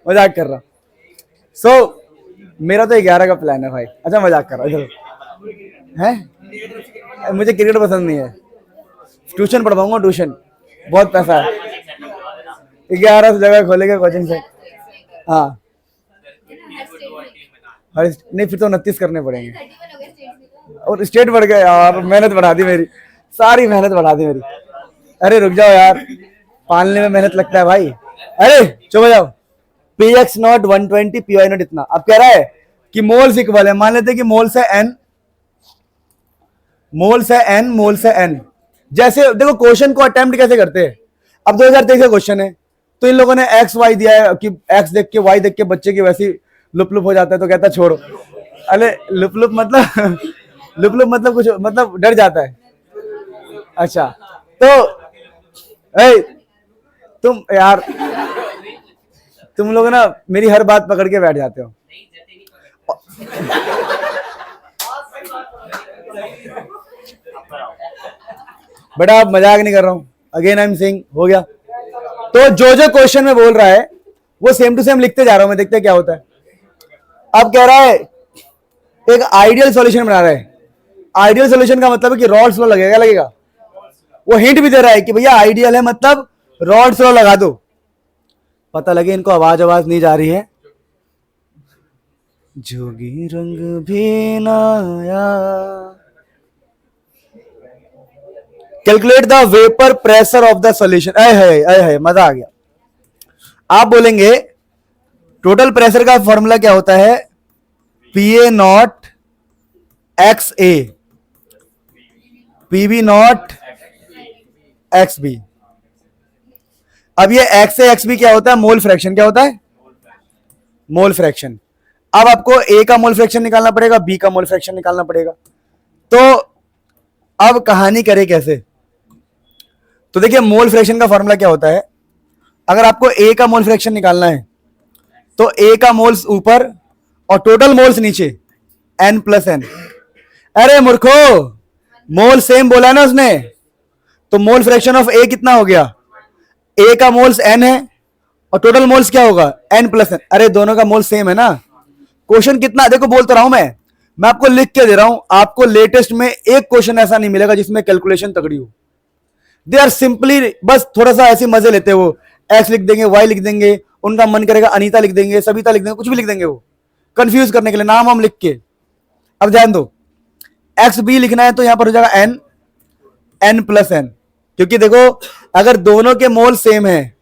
मजाक कर रहा। सो मेरा तो 11 का प्लान है भाई। अच्छा मजाक कर रहा है, मुझे क्रिकेट पसंद नहीं है, ट्यूशन पढ़वाऊंगा, ट्यूशन बहुत पैसा है, 11 जगह खोलेगा कोचिंग से। हाँ नहीं फिर तो 29 करने पड़ेंगे, और स्टेट बढ़ गया यार, मेहनत बढ़ा दी मेरी, सारी मेहनत बढ़ा दी मेरी। अरे रुक जाओ यार, पालने में मेहनत लगता है भाई। अरे चुप हो जाओ, P X nought 120, P Y nought इतना। अब कह रहा है कि मोल्स इक्वल है, मान लेते हैं कि मोल्स है n, मोल्स है n, मोल्स है n। जैसे देखो क्वेश्चन को अटेम्प्ट कैसे करते हैं, अब 2023 का क्वेश्चन है, तो इन लोगों ने एक्स वाई दिया है कि एक्स देख के वाई देख के बच्चे की वैसी लुप लुप हो जाता है, तो कहता छोड़ो। अरे लुप लुप मतलब लुप लुप मतलब कुछ मतलब डर जाता है। अच्छा तो तुम यार, तुम लोग ना मेरी हर बात पकड़ के बैठ जाते हो। बेटा आप मजाक नहीं कर रहा हूं, अगेन आई एम सेइंग, हो गया। तो जो जो क्वेश्चन में बोल रहा है वो सेम टू सेम लिखते जा रहा हूं मैं, देखते क्या होता है। अब कह रहा है एक आइडियल सॉल्यूशन बना रहा है। आइडियल सॉल्यूशन का मतलब है कि रॉड स्लो लगेगा, वो हिंट भी दे रहा है कि भैया आइडियल है मतलब रॉड स्लो लगा दो। पता लगे इनको आवाज नहीं जा रही है। जोगी रंग भी ना आया, calculate the vapour pressure of the solution. है मजा आ गया। आप बोलेंगे टोटल प्रेशर का फॉर्मूला क्या होता है, P A nought X A, P B nought X B. अब ये एक्स ए एक्स बी क्या होता है, मोल फ्रैक्शन। क्या होता है, मोल फ्रैक्शन। अब आपको ए का मोल फ्रैक्शन निकालना पड़ेगा, बी का मोल फ्रैक्शन निकालना पड़ेगा। तो अब कहानी करें कैसे, तो देखिए मोल फ्रैक्शन का फॉर्मूला क्या होता है, अगर आपको ए का मोल फ्रैक्शन निकालना है तो ए का मोल्स ऊपर और टोटल मोल्स नीचे, n प्लस एन। अरे मूर्खो, मोल सेम बोला ना उसने, तो मोल फ्रैक्शन ऑफ ए कितना हो गया, ए का मोल्स n है और टोटल मोल्स क्या होगा, n प्लस एन। अरे दोनों का मोल सेम है ना। क्वेश्चन कितना, देखो बोलता रहा हूं मैं आपको लिख के दे रहा हूं। आपको लेटेस्ट में एक क्वेश्चन ऐसा नहीं मिलेगा जिसमें कैलकुलेशन तगड़ी हो। दे आर सिंपली बस थोड़ा सा ऐसे मजे लेते हैं, वो एक्स लिख देंगे, वाई लिख देंगे, उनका मन करेगा अनीता लिख देंगे, सविता लिख देंगे, कुछ भी लिख देंगे, वो कंफ्यूज करने के लिए नाम हम लिख के। अब ध्यान दो, एक्स बी लिखना है तो यहां पर हो जाएगा n, n प्लस एन। क्योंकि देखो अगर दोनों के मोल सेम है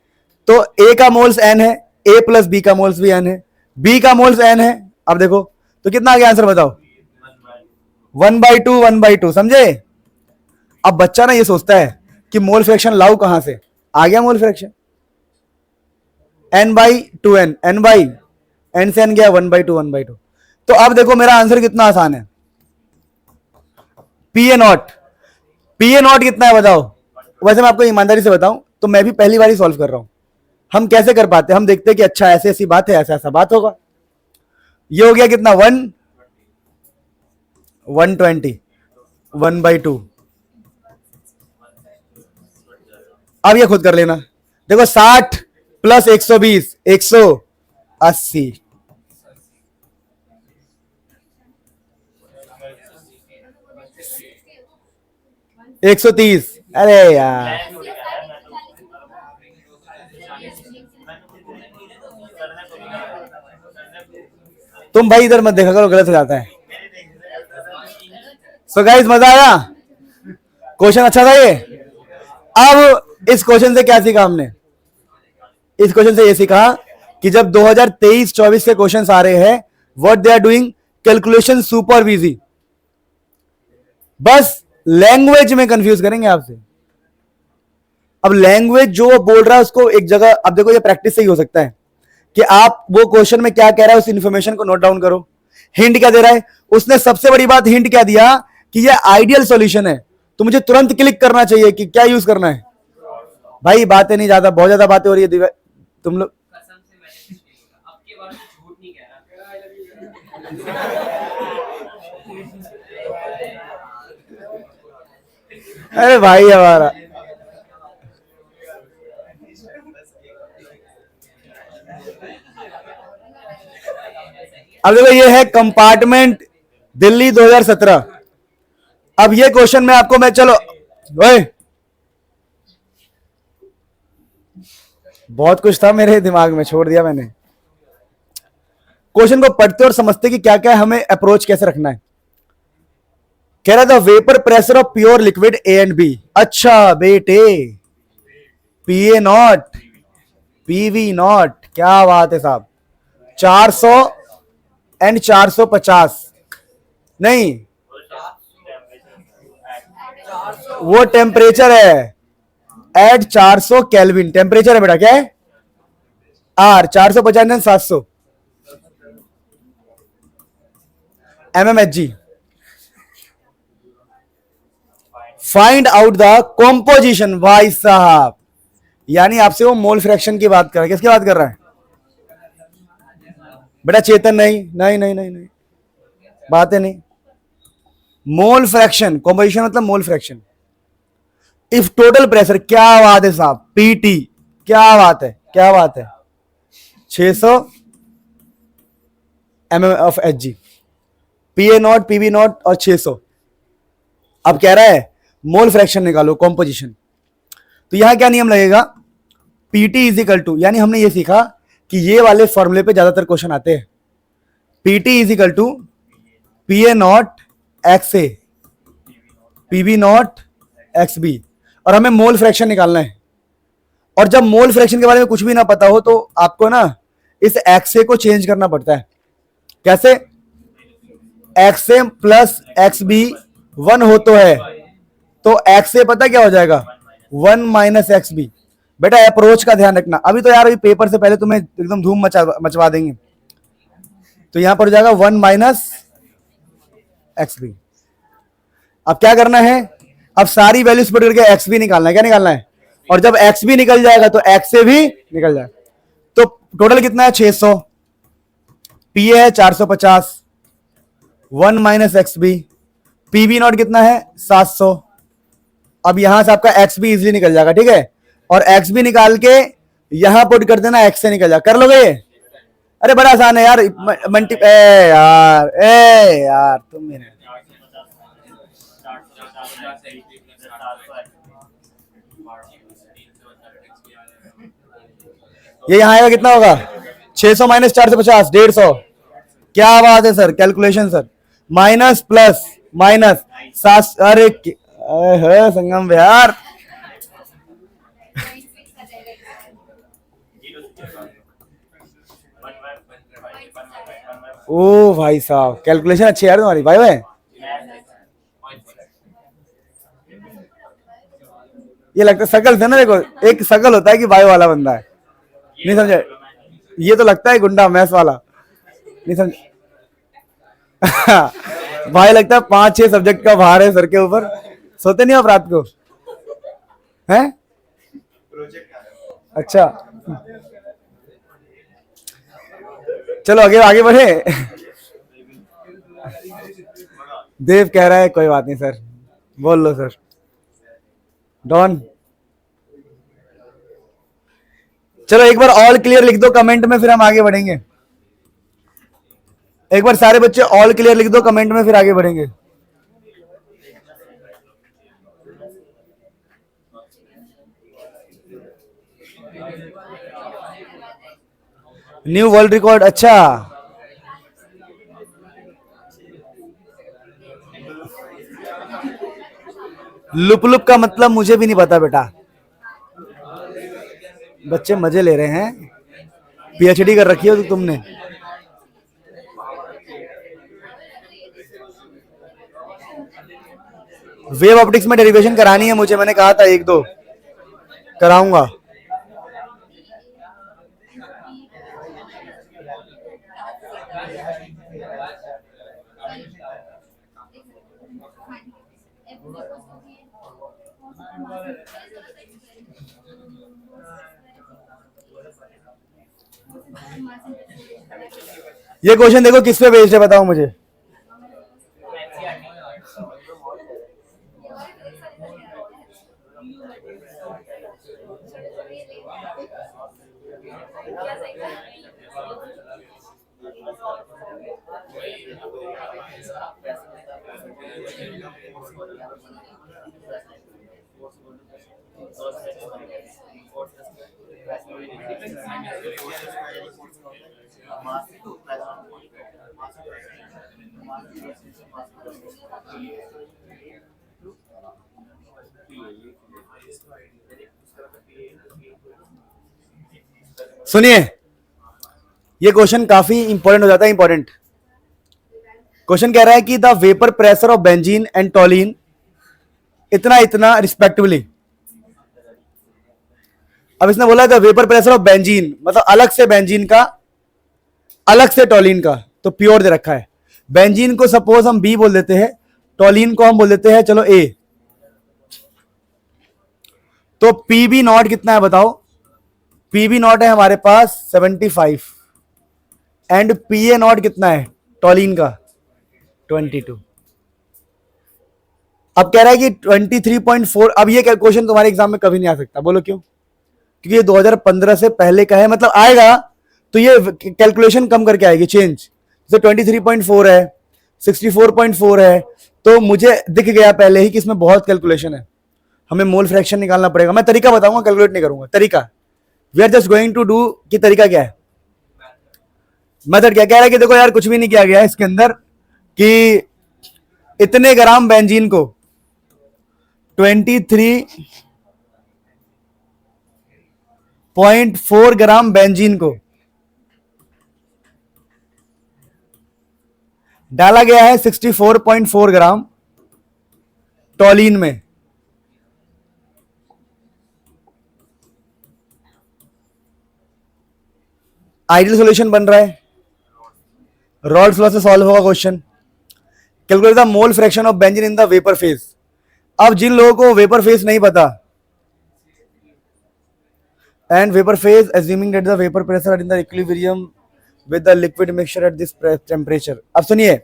तो ए का मोल्स एन है, ए प्लस बी का मोल्स भी एन है, बी का मोल्स एन है। अब देखो तो कितना आ गया आंसर बताओ, 1/2 1/2, समझे। अब बच्चा ना ये सोचता है कि मोल फ्रैक्शन लाऊ कहां से, आ गया mole fraction n/2n, n by n से n गया 1/2 1/2। तो अब देखो मेरा आंसर कितना आसान है, P A not, P A not कितना है बताओ। वैसे मैं आपको ईमानदारी से बताऊं तो मैं भी पहली बार ही सॉल्व कर रहा हूं। हम कैसे कर पाते हैं, हम देखते हैं कि अच्छा ऐसे ऐसी बात है, ऐसा ऐसा बात होगा। ये हो गया कितना 120 1/2। अब ये खुद कर लेना, देखो 60 प्लस 120 180, 130। अरे यार तुम भाई इधर मत देखा करो, गलत हो जाता है। सो गाइस मजा आया, क्वेश्चन अच्छा था ये। अब इस क्वेश्चन से क्या सीखा हमने, इस क्वेश्चन से ये सीखा कि जब 2023-24 के क्वेश्चंस आ रहे हैं, what they are doing, calculation super easy. बस लैंग्वेज में कंफ्यूज करेंगे आपसे। अब लैंग्वेज जो वो बोल रहा है उसको एक जगह, अब देखो ये प्रैक्टिस से ही हो सकता है कि आप वो क्वेश्चन में क्या कह रहा है उस इंफॉर्मेशन को नोट डाउन करो। हिंट क्या दे रहा है, उसने सबसे बड़ी बात हिंट क्या दिया कि ये आइडियल सॉल्यूशन है, तो मुझे तुरंत क्लिक करना चाहिए कि क्या यूज करना है। भाई बातें नहीं, ज्यादा बहुत ज्यादा बातें हो रही है तुम लोग। अरे भाई हमारा अब देखो ये है कंपार्टमेंट दिल्ली 2017। अब ये क्वेश्चन में आपको मैं, चलो ओए बहुत कुछ था मेरे दिमाग में, छोड़ दिया मैंने। क्वेश्चन को पढ़ते और समझते कि क्या क्या हमें अप्रोच कैसे रखना है। कह रहा था vapour pressure of pure liquid A and B. अच्छा बेटे, P A nought PV nought, क्या बात है साहब। 400 एंड 450 नहीं, वो टेम्परेचर है एट 400 केल्विन, टेम्परेचर है बेटा, क्या है are 450 and 700 mmHg। Find out the composition. भाई साहब यानी आपसे वो मोल फ्रैक्शन की बात कर रहा है, किसकी बात कर रहा है बेटा चेतन? नहीं नहीं नहीं नहीं नहीं, बातें नहीं। मोल फ्रैक्शन, कॉम्पोजिशन मतलब mole fraction. If total pressure, क्या बात है साहब, पीटी, क्या बात है, क्या बात है, 600 mmHg, P A nought PV not और 600। अब कह रहा है मोल फ्रैक्शन निकालो, कॉम्पोजिशन। तो यहां क्या नियम लगेगा, पीटी इज इक्वल टू, यानी हमने ये सीखा कि ये वाले फॉर्मूले पे ज्यादातर क्वेश्चन आते हैं। PT is equal to P A nought X A, PV nought X B, और हमें मोल फ्रैक्शन निकालना है। और जब मोल फ्रैक्शन के बारे में कुछ भी ना पता हो तो आपको ना इस एक्स ए को चेंज करना पड़ता है। कैसे, x A plus x B 1 हो तो है, तो एक्स ए पता क्या हो जाएगा 1 माइनस एक्स बी। बेटा अप्रोच का ध्यान रखना, अभी तो यार अभी पेपर से पहले तुम्हें एकदम धूम मचवा देंगे। तो यहां पर हो जाएगा 1 माइनस एक्स बी। अब क्या करना है, अब सारी वैल्यूज पुट करके एक्स बी निकालना है। क्या निकालना है, और जब एक्स बी निकल जाएगा तो एक्स से भी निकल जाएगा। तो टोटल कितना है 600, पी है 450, 1 minus X B, P B nought कितना है 700। अब यहां से आपका एक्स बी इजिली निकल जाएगा, ठीक है। और एक्स बी निकाल के यहां पुट कर देना, एक्स से निकल जाएगा। कर लोगे ये, अरे बड़ा आसान है यार। यार तुम मेरे ये यहां आएगा, कितना होगा 600 माइनस 450, 150। क्या बात है sir, calculation sir. Minus plus minus 7, अरे संगम यार ओ भाई साहब, कैलकुलेशन अच्छी है यार तुम्हारी भाई भाई। ये लगता है शकल से ना, देखो एक शकल होता है कि भाई वाला बंदा है, नहीं समझे? ये तो लगता है गुंडा मैस वाला, नहीं समझ? भाई लगता है 5-6 सब्जेक्ट का भार है सर के ऊपर, सोते नहीं आप रात को हैं? अच्छा चलो आगे आगे बढ़े। देव कह रहा है कोई बात नहीं सर, बोल लो सर। डॉन चलो एक बार ऑल क्लियर लिख दो कमेंट में, फिर हम आगे बढ़ेंगे। एक बार सारे बच्चे ऑल क्लियर लिख दो कमेंट में, फिर आगे बढ़ेंगे। न्यू वर्ल्ड रिकॉर्ड, अच्छा लुप लुप का मतलब मुझे भी नहीं पता बेटा, बच्चे मजे ले रहे हैं, पीएचडी कर रखी हो तो तुमने। वेव ऑप्टिक्स में डेरिवेशन करानी है मुझे, मैंने कहा था 1-2 कराऊंगा। ये क्वेश्चन देखो किस पे बेस्ड है, बताओ मुझे। सुनिए, ये क्वेश्चन काफी इंपॉर्टेंट हो जाता है। इंपॉर्टेंट क्वेश्चन कह रहा है कि the vapour pressure of benzene and टॉलिन इतना इतना रिस्पेक्टिवली। अब इसने बोला था वेपर प्रेशर ऑफ बेंजीन, मतलब अलग से बेंजीन का, अलग से टॉलिन का, तो प्योर दे रखा है। बेंजीन को सपोज हम बी बोल देते हैं, टॉलिन को हम बोल देते हैं चलो ए। तो पीबी नॉट कितना है बताओ? पीबी नॉट है हमारे पास 75 एंड पीए नॉट कितना है टॉलिन का? 22। अब कह रहा है कि 23.4। अब ये क्वेश्चन तुम्हारे एग्जाम में कभी नहीं आ सकता, बोलो क्यों? क्योंकि ये 2015 से पहले का है, मतलब आएगा तो ये कैलकुलेशन कम करके आएगी, चेंज। जैसे 23.4 है, 64.4 है, तो मुझे दिख गया पहले ही कि इसमें बहुत कैलकुलेशन है, हमें मोल फ्रैक्शन निकालना पड़ेगा। मैं तरीका बताऊंगा, कैलकुलेट नहीं करूंगा। तरीका we are just going to do कि तरीका क्या है, मेथड क्या कह रहा है कि देखो यार कुछ भी नहीं किया गया है इसके अंदर, कि इतने ग्राम बेंजीन को 23.4 ग्राम बेंजीन को डाला गया है 64.4 ग्राम टॉलिन में। आइडियल सॉल्यूशन बन रहा है, रॉल्स लॉ से सॉल्व होगा question. Calculate the mole fraction of benzene in the vapour phase. अब जिन लोगों को वेपर फेज नहीं पता, and vapour phase assuming that the vapor pressure are in the equilibrium with the liquid mixture at this temperature। अब सुनिए,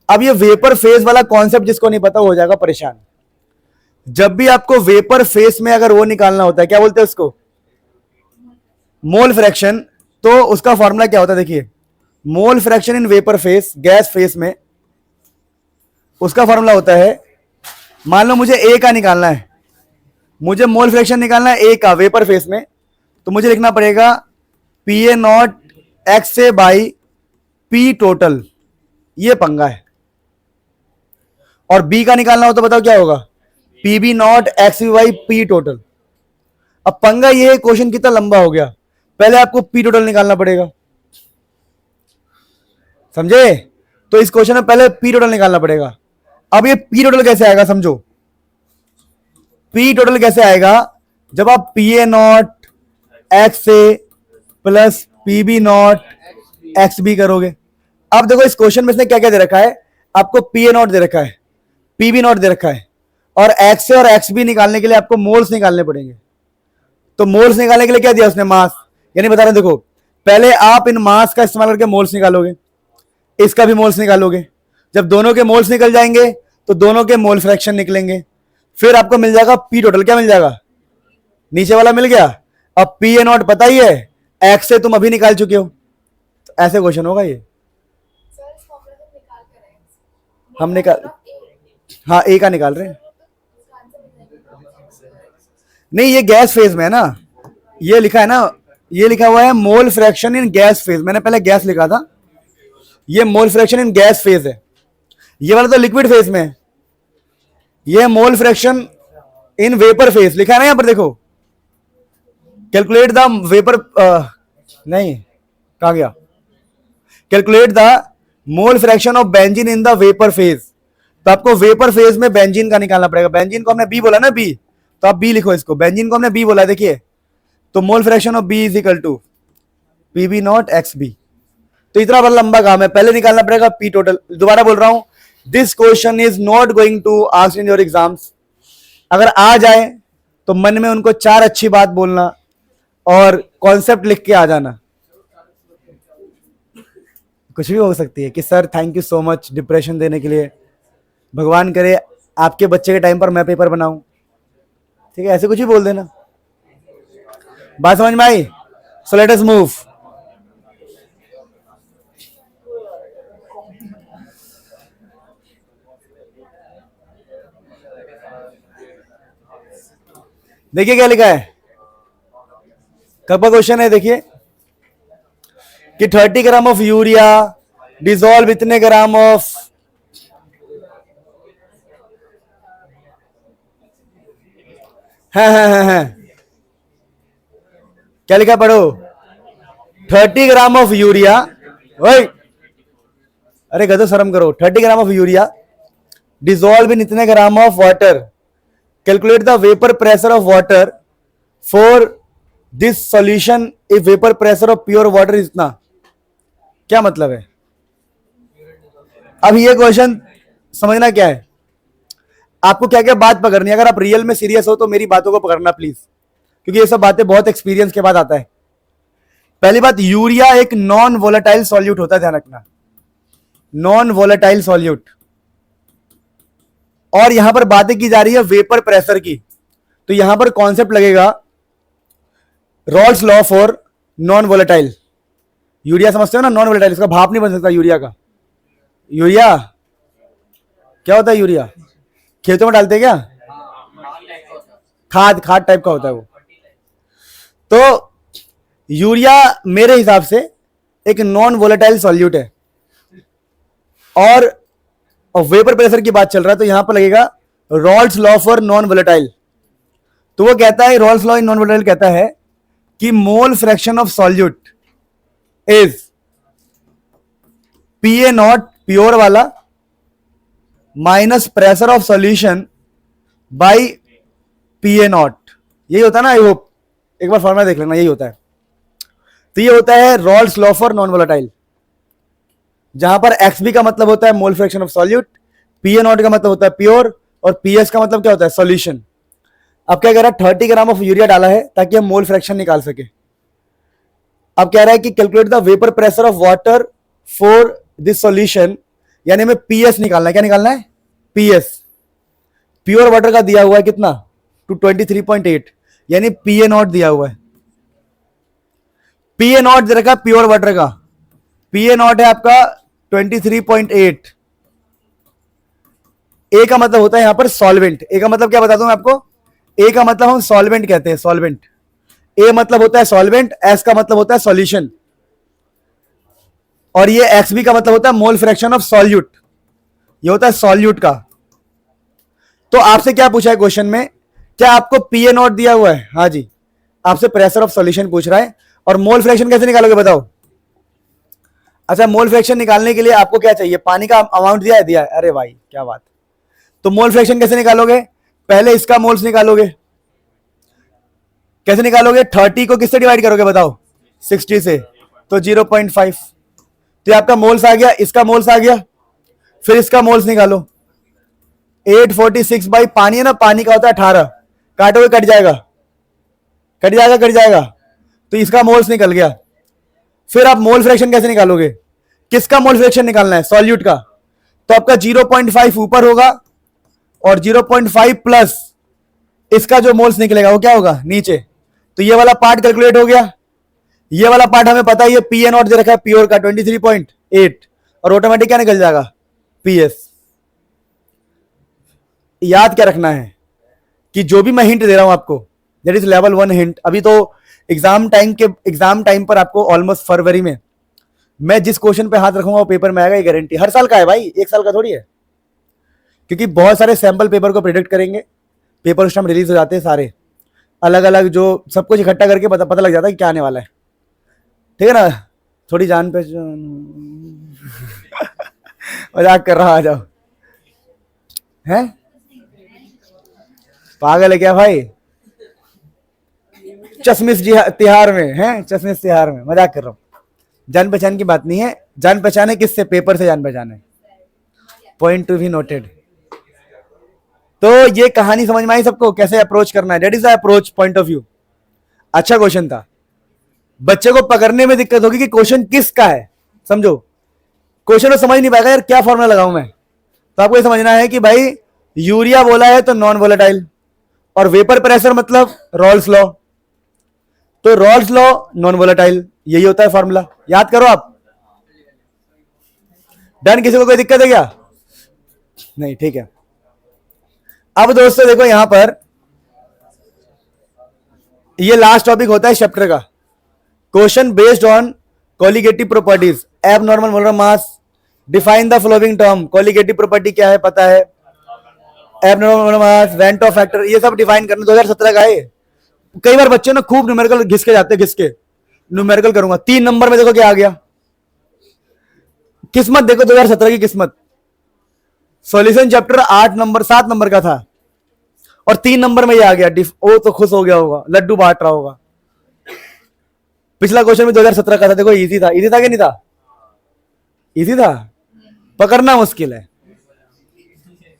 अब ये vapour phase वाला कॉन्सेप्ट जिसको नहीं पता हो जाएगा परेशान। जब भी आपको वेपर फेज में अगर वो निकालना होता है, क्या बोलते हैं उसको? मोल फ्रैक्शन। तो उसका फॉर्मूला क्या होता है? देखिए, mole fraction in vapour phase, gas phase में, उसका फॉर्मूला होता है, मान लो मुझे ए का निकालना है, मुझे मोल फ्रैक्शन निकालना है ए का वेपर फेज में, तो मुझे लिखना पड़ेगा P A nought X A by P total. ये पंगा है। और बी का निकालना हो तो बताओ क्या होगा? P B nought X B by P total. अब पंगा ये है, क्वेश्चन कितना लंबा हो गया, पहले आपको पी टोटल निकालना पड़ेगा, समझे? तो इस क्वेश्चन में पहले पी टोटल निकालना पड़ेगा। अब ये पी टोटल कैसे आएगा समझो, पी टोटल कैसे आएगा, जब आप P A nought X A plus P B nought X B करोगे। अब देखो इस क्वेश्चन में इसने क्या क्या दे रखा है, आपको पी ए नॉट दे रखा है, पी बी नॉट दे रखा है, और एक्स ए और एक्स बी निकालने के लिए आपको मोल्स निकालने पड़ेंगे। तो मोल्स निकालने के लिए क्या दिया उसने, मास। यानी बता रहे देखो, पहले आप इन मास का इस्तेमाल करके मोल्स निकालोगे, इसका भी मोल्स निकालोगे। जब दोनों के मोल्स निकल जाएंगे तो दोनों के मोल फ्रैक्शन निकलेंगे, फिर आपको मिल जाएगा पी टोटल। क्या मिल जाएगा, नीचे वाला मिल गया। अब पी ए नॉट पता ही है, एक्स से तुम अभी निकाल चुके हो, तो ऐसे क्वेश्चन होगा ये। हम निकाल, हाँ ए का निकाल रहे हैं। नहीं ये गैस फेज में है ना, ये लिखा है ना, ये लिखा हुआ है mole fraction in gas phase. मैंने पहले गैस लिखा था, ये mole fraction in gas phase है। ये वाला तो लिक्विड फेज में है, ये mole fraction in vapour phase लिखा है ना। यहां पर देखो, कैलकुलेट द वेपर, नहीं कहां गया, calculate the mole fraction of benzene in the vapour phase. तो आपको वेपर फेज में बेंजीन का निकालना पड़ेगा। बेंजीन को हमने बी बोला ना, बी, तो आप बी लिखो इसको, बेंजीन को हमने बी बोला, देखिए। तो mole fraction of B is equal to P B nought X B. तो इतना बड़ा लंबा काम है, पहले निकालना पड़ेगा पी टोटल। दोबारा बोल रहा हूं, this question is not going to ask in your exams. अगर आ जाए तो मन में उनको 4 अच्छी बात बोलना और कॉन्सेप्ट लिख के आ जाना। कुछ भी हो सकती है कि sir thank you so much depression देने के लिए, भगवान करे आपके बच्चे के टाइम पर मैं पेपर बनाऊं, ठीक है, ऐसे कुछ भी बोल देना। बात समझ में आई? So let us move. देखिए क्या लिखा है, कब का क्वेश्चन है, देखिए कि 30 ग्राम ऑफ यूरिया डिसॉल्व इतने ग्राम ऑफ, है क्या लिखा पढ़ो, 30 ग्राम ऑफ यूरिया, ओए अरे गधो शर्म करो, 30 gram of urea dissolve in इतने gram of water, calculate the vapour pressure of water for this solution if vapour pressure of pure water इतना। क्या मतलब है? अब ये क्वेश्चन समझना क्या है, आपको क्या क्या बात पकड़नी है। अगर आप रियल में सीरियस हो तो मेरी बातों को पकड़ना प्लीज, क्योंकि ये सब बातें बहुत एक्सपीरियंस के बाद आता है। पहली बात, यूरिया एक नॉन वोलेटाइल सॉल्यूट होता है, ध्यान रखना, नॉन वोलेटाइल सॉल्यूट। और यहां पर बातें की जा रही है वेपर प्रेशर की, तो यहां पर कॉन्सेप्ट लगेगा Raoult's law for non volatile. Urea समझते हो ना, नॉन वोलेटाइल, इसका भाप नहीं बन सकता यूरिया का। यूरिया क्या होता है? यूरिया खेतों में डालते हैं क्या, खाद, खाद टाइप का होता है वो। तो यूरिया मेरे हिसाब से एक नॉन वोलेटाइल सॉल्यूट है, और वेपर प्रेशर की बात चल रहा है, तो यहां पर लगेगा Raoult's law for non volatile. तो वो कहता है, Raoult's law in non volatile कहता है कि mole fraction of solute is P A not pure वाला minus pressure of solution by P A not. यही होता है ना, आई होप एक बार फॉर्मूला देख लेना, यही होता है। तो ये होता है Raoult's law for non volatile, जहां पर एक्स बी का मतलब होता है मोल fraction of solute, P A not का मतलब होता है प्योर, और पी एस का मतलब क्या होता है, सॉल्यूशन। अब क्या कह रहा है, 30 ग्राम ऑफ यूरिया डाला है ताकि हम मोल फ्रैक्शन निकाल सके। अब कह रहा है कि calculate the vapour pressure of water for this solution, यानी हमें पीएस निकालना है। क्या निकालना है? पीएस। प्योर वाटर का दिया हुआ है कितना, 223.8, यानी पी ए नॉट दिया हुआ है। पी ए नॉट दे रखा प्योर वाटर का, पी ए नॉट है आपका 23.8। ए का मतलब होता है यहां पर सॉल्वेंट। ए का मतलब क्या बता दूं मैं आपको, ए का मतलब हम सॉल्वेंट कहते हैं, सॉल्वेंट। ए मतलब होता है सॉल्वेंट, एस का मतलब होता है सॉल्यूशन, और ये एक्स बी का मतलब होता है मोल फ्रैक्शन ऑफ सॉल्यूट, ये होता है सॉल्यूट का। तो आपसे क्या पूछा है क्वेश्चन में, क्या आपको पी ए नॉट दिया हुआ है? हाँ जी, आपसे प्रेशर ऑफ सॉल्यूशन पूछ रहा है, और मोल फ्रैक्शन कैसे निकालोगे बताओ? अच्छा, मोल फ्रैक्शन निकालने के लिए आपको क्या चाहिए? पानी का अमाउंट दिया है? दिया है। अरे भाई क्या बात। तो मोल फ्रैक्शन कैसे निकालोगे? पहले इसका मोल्स निकालोगे। कैसे निकालोगे? 30 को किससे डिवाइड करोगे बताओ? 60 से, तो 0.5। तो आपका मोल्स आ गया, इसका मोल्स आ गया, फिर इसका मोल्स निकालो। 846 बाई पानी है ना, पानी का होता है 18, काटोगे कट जाएगा, कट जाएगा, कट जाएगा, तो इसका मोल्स निकल गया। फिर आप मोल फ्रैक्शन कैसे निकालोगे? किसका मोल फ्रैक्शन निकालना है? सॉल्यूट का। तो आपका 0.5 ऊपर होगा और 0.5 प्लस इसका जो मोल्स निकलेगा वो क्या होगा? नीचे। तो ये वाला पार्ट कैलकुलेट हो गया। ये वाला पार्ट हमें पता है, ये पी ए नॉट दे रखा है प्योर का 23.8, और ऑटोमेटिक क्या निकल जाएगा? P S. याद क्या रखना है कि जो भी मैं हिंट दे रहा हूं आपको, दैट इज लेवल 1 हिंट। अभी तो एग्जाम टाइम पर आपको ऑलमोस्ट फरवरी में मैं जिस क्वेश्चन पे हाथ रखूंगा वो पेपर में आएगा, ये गारंटी। हर साल का है भाई, एक साल का थोड़ी है, क्योंकि बहुत सारे सैंपल पेपर को प्रिडिक्ट करेंगे। पेपर उस टाइम रिलीज हो जाते हैं सारे अलग अलग, जो सब कुछ इकट्ठा करके पता लग जाता है कि क्या आने वाला है। ठीक है ना? थोड़ी जान पे मजाक कर रहा, आ जाओ। हैं? पागल है क्या भाई? चश्मिश तिहार में हैं, चश्मिश तिहार में मजाक कर रहा हूं। जान पहचान की बात नहीं है। जान पहचान है किससे? पेपर से जान पहचान है। Point to be noted. तो ये कहानी समझ में आई सबको, कैसे अप्रोच करना है? That is the approach point of view. अच्छा क्वेश्चन था। बच्चे को पकड़ने में दिक्कत होगी कि क्वेश्चन किसका है, समझो। क्वेश्चन तो समझ नहीं पाएगा यार, क्या फॉर्मूला लगाऊं मैं। तो आपको ये समझना है कि भाई यूरिया बोला है तो नॉन वोलेटाइल, और वेपर प्रेशर मतलब रॉल्स लॉ, तो रॉल्स लॉ नॉन वोलेटाइल, यही होता है फॉर्मूला। याद करो आप। डन? किसी को कोई दिक्कत है क्या? नहीं, ठीक है। अब दोस्तों देखो यहां पर, ये लास्ट टॉपिक होता है चैप्टर का। Question based on colligative properties, abnormal molar mass, define the following term. Colligative property क्या है पता है? Abnormal molar mass, Vento factor, ये सब डिफाइन करना 2017 का है। कई बार बच्चे ना खूब न्यूमेरिकल घिस के जाते हैं, घिस के न्यूमेरिकल करूंगा। 3 नंबर में देखो क्या आ गया। किस्मत देखो 2017 की किस्मत। सॉल्यूशन चैप्टर 8 नंबर 7 नंबर का था, और 3 नंबर में ये आ गया। वो तो खुश हो गया होगा, लड्डू बांट रहा होगा। पिछला क्वेश्चन भी 2017 का था, देखो इजी था। इजी था कि नहीं था? इजी था। पकड़ना मुश्किल है।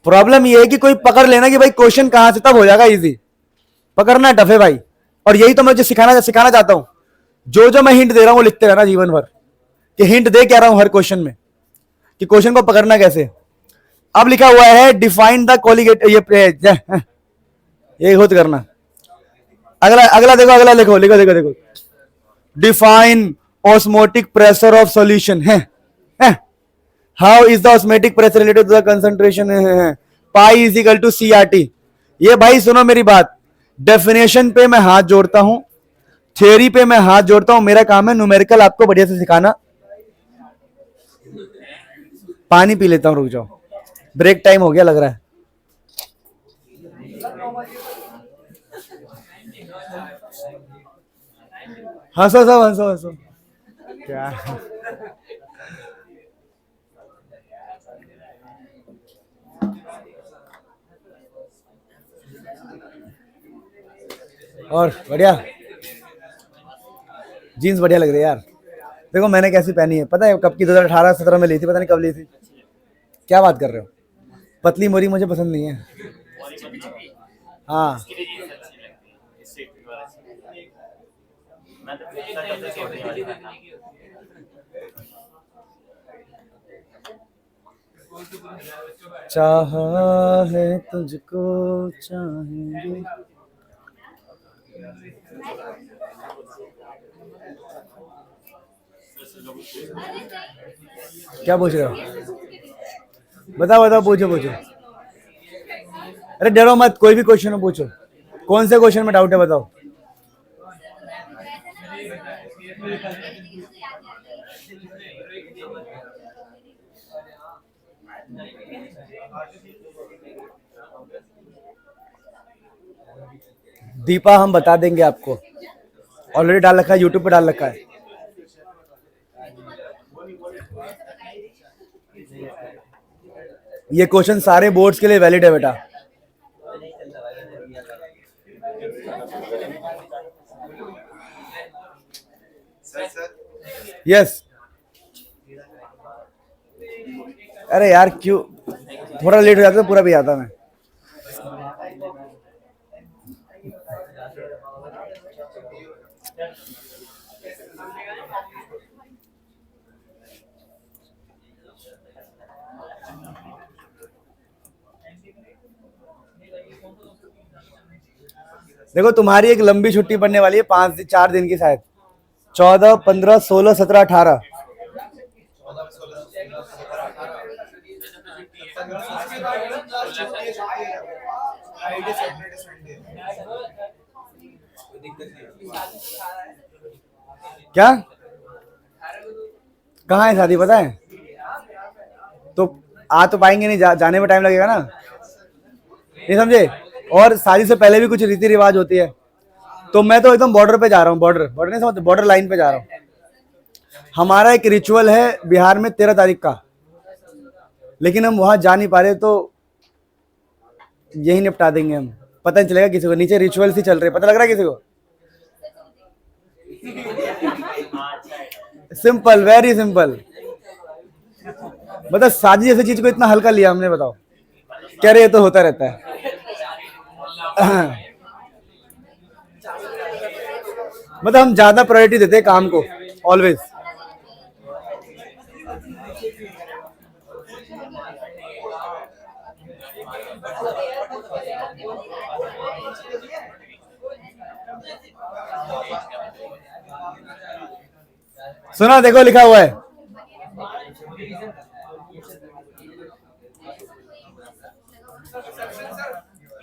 प्रॉब्लम ये है कि कोई पकड़ लेना कि भाई क्वेश्चन कहां से, तब हो जाएगा इजी। पकड़ना टफ है भाई। और यही तो मैं जो सिखाना चाहता हूं। जो जो मैं हिंट दे रहा हूं वो लिखते रहना जीवन भर, कि हिंट दे क्या रहा हूं हर क्वेश्चन में, कि क्वेश्चन को पकड़ना कैसे। अब लिखा हुआ है डिफाइन द कोलिगेट, ये खुद करना। अगला अगला देखो, अगला लिखो, लिखो देखो देखो। Define osmotic pressure of solution है। How is the osmotic pressure related to the concentration? Pi is equal to CRT. ये भाई सुनो मेरी बात, डेफिनेशन पे मैं हाथ जोड़ता हूं, थ्योरी पे मैं हाथ जोड़ता हूं। मेरा काम है न्यूमेरिकल आपको बढ़िया से सिखाना। पानी पी लेता हूं, रुक जाओ, ब्रेक टाइम हो गया लग रहा है। हंसो सब, हंसो हंसो। क्या और बढ़िया, जीन्स बढ़िया लग रही है यार। देखो मैंने कैसी पहनी है पता है? कब की? 2018-17 में ली थी, पता नहीं कब ली थी। क्या बात कर रहे हो? पतली मोरी मुझे पसंद नहीं है। हाँ, चाहा है तुझको चाहेंगे। क्या पूछ रहे हो? बताओ बताओ, पूछो पूछो। अरे डरो मत, कोई भी क्वेश्चन हो पूछो। कौन से क्वेश्चन में डाउट है बताओ? दीपा हम बता देंगे आपको, ऑलरेडी डाल रखा है, यूट्यूब पे डाल रखा है। ये क्वेश्चन सारे बोर्ड्स के लिए वैलिड है बेटा। यस अरे यार क्यों थोड़ा लेट हो जाता तो पूरा भी आता मैं। देखो तुम्हारी एक लंबी छुट्टी पड़ने वाली है 4 दिन की, शायद 14, 15, 16, 17, 18। क्या कहाँ है शादी पता है? तो आ तो पाएंगे नहीं, जाने में टाइम लगेगा ना, नहीं समझे? और शादी से पहले भी कुछ रीति रिवाज होती है। तो मैं तो एकदम बॉर्डर पे जा रहा हूँ, बॉर्डर नहीं समझते, बॉर्डर लाइन पे जा रहा हूँ। हमारा एक रिचुअल है बिहार में 13 तारीख का, लेकिन हम वहां जा नहीं पा रहे, तो यही निपटा देंगे हम। पता नहीं चलेगा किसी को, नीचे रिचुअल्स ही चल रहे, पता लग रहा है किसी को? Simple, very simple. मतलब शादी जैसी चीज को इतना हल्का लिया हमने, बताओ क्या रे? ये तो होता रहता है। मतलब हम ज्यादा प्रायोरिटी देते हैं काम को ऑलवेज। सुना, देखो लिखा हुआ है।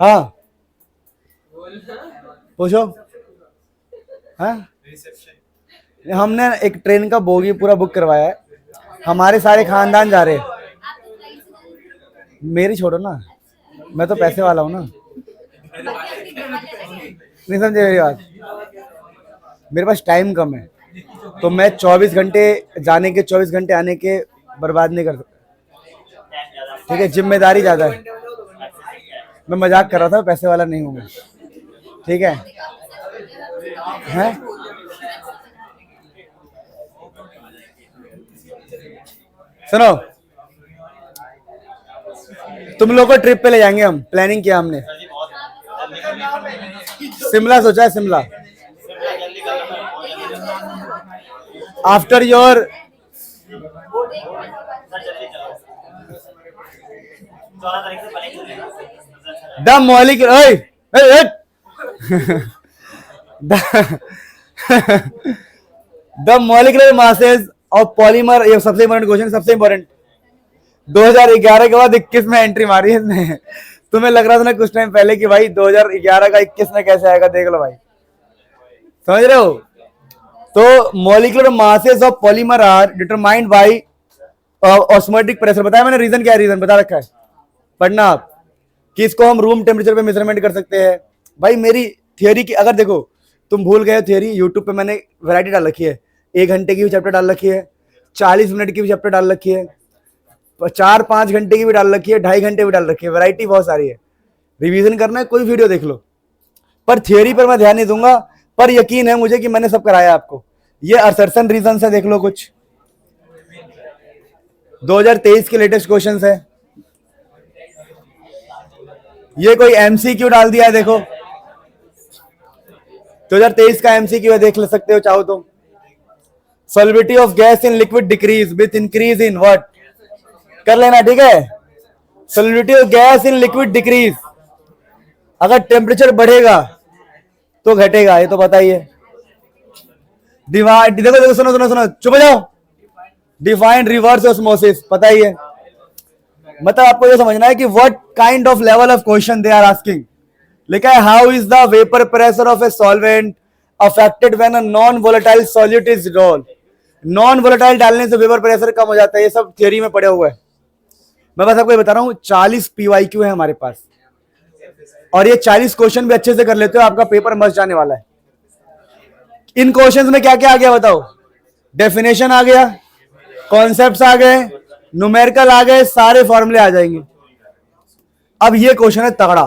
हाँ पूछो। हाँ हमने एक ट्रेन का बोगी पूरा बुक करवाया है, हमारे सारे खानदान जा रहे हैं। मेरी छोड़ो ना, मैं तो पैसे वाला हूँ ना, नहीं समझे मेरी बात? मेरे पास टाइम कम है, तो मैं 24 घंटे जाने के 24 घंटे आने के बर्बाद नहीं कर सकता, ठीक है? जिम्मेदारी ज्यादा है। मैं मजाक कर रहा था, पैसे वाला नहीं हूँ मैं, ठीक है? हैं? सुनो, तुम लोग को ट्रिप पे ले जाएंगे हम, प्लानिंग किया हमने। शिमला सोचा है, Shimla. After your the molecular the molecular masses of polymer, ये सबसे इंपॉर्टेंट क्वेश्चन, सबसे इंपॉर्टेंट। 2011 के बाद 21 में एंट्री मारी है इसने। तुम्हें लग रहा था ना कुछ टाइम पहले कि भाई 2011 का 21 में कैसे आएगा, देख लो भाई, समझ रहे हो? तो molecular masses of polymer are determined by osmotic pressure. बताया मैंने, रीजन क्या है? रीजन बता रखा है, पढ़ना आप, कि इसको हम रूम टेम्परेचर पे मेजरमेंट कर सकते हैं। भाई मेरी थियोरी की अगर देखो, तुम भूल गए थियोरी, यूट्यूब पे मैंने वैरायटी डाल रखी है, 1 घंटे की भी चैप्टर डाल रखी है, 40 मिनट की भी चैप्टर डाल रखी है, 4-5 घंटे की भी डाल रखी है, 2.5 घंटे भी डाल रखी है, वैरायटी बहुत सारी है। रिवीजन करना है, कोई वीडियो देख लो, पर थियोरी पर मैं ध्यान नहीं दूंगा। पर यकीन है मुझे कि मैंने सब कराया आपको। ये असर्शन रीजन है, देख लो कुछ 2023 के लेटेस्ट क्वेश्चंस है। ये कोई एमसीक्यू डाल दिया है, देखो 2023 का एमसीक्यू है, देख ले सकते हो चाहो तो। Solubility of gas in liquid decrease with increase in what, कर लेना, ठीक है? Solubility of gas in liquid decrease, अगर टेम्परेचर बढ़ेगा तो घटेगा, ये तो बताइए। डिवाइड, देखो देखो, सुनो सुनो सुनो, चुप जाओ। डिफाइंड रिवर्स ऑस्मोसिस, पता ही है। मतलब आपको ये समझना है कि what kind of level of question they are asking. लिखा है how is the vapour pressure of a solvent affected when a non volatile solute is dissolved. Non volatile डालने से वेपर प्रेशर कम हो जाता है, ये सब थ्योरी में पढ़े हुए है। मैं बस आपको ये बता रहा हूं, 40 पीवाईक्यू है हमारे पास, और ये 40 क्वेश्चन भी अच्छे से कर लेते हो, आपका पेपर मस्त जाने वाला है। इन क्वेश्चंस में क्या क्या आ गया बताओ? डेफिनेशन आ गया, कॉन्सेप्ट्स आ गए, न्यूमेरिकल आ गए, सारे फॉर्मूले आ जाएंगे। अब ये क्वेश्चन है तगड़ा,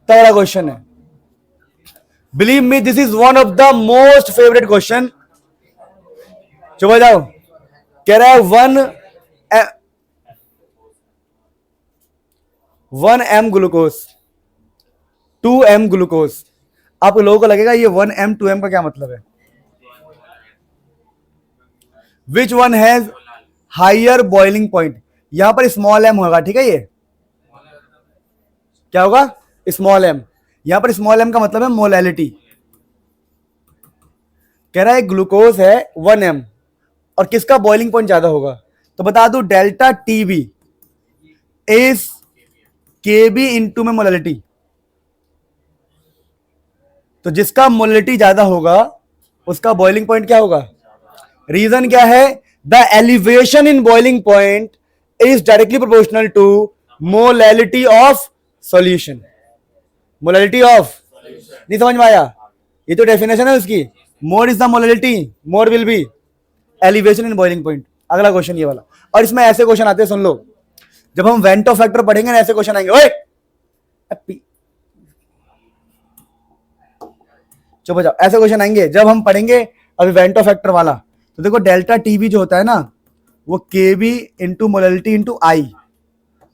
तगड़ा क्वेश्चन है। Believe me, this is one of the most favourite question. चुप हो जाओ। कह रहा है 1 m ग्लूकोज, 2 m ग्लूकोज। आप लोगों को लगेगा ये 1 m 2 m का क्या मतलब है? Which one has higher boiling point? यहां पर स्मॉल m होगा, ठीक है। ये क्या होगा? Small m। यहां पर स्मॉल m का मतलब है मोलैलिटी। कह रहा है ग्लूकोज है 1 m और किसका बॉइलिंग पॉइंट ज्यादा होगा? तो बता दू delta TB is KB into में मोलैलिटी। तो जिसका मोलैलिटी ज्यादा होगा उसका बॉइलिंग पॉइंट क्या होगा? रीजन क्या है? The elevation in boiling point is directly proportional to molality of solution. Molality of, नहीं समझ में आया? ये तो डेफिनेशन है उसकी। More is the molality, more will be elevation in boiling point. अगला क्वेश्चन ये वाला, और इसमें ऐसे क्वेश्चन आते हैं, सुन लो। जब हम वेंटो फैक्टर पढ़ेंगे ना, ऐसे क्वेश्चन आएंगे। ओए चुप हो जाओ। ऐसे क्वेश्चन आएंगे जब हम पढ़ेंगे अभी वेंटो फैक्टर वाला। तो देखो डेल्टा टीबी जो होता है ना, वो केबी इंटू मोलैलिटी इंटू आई,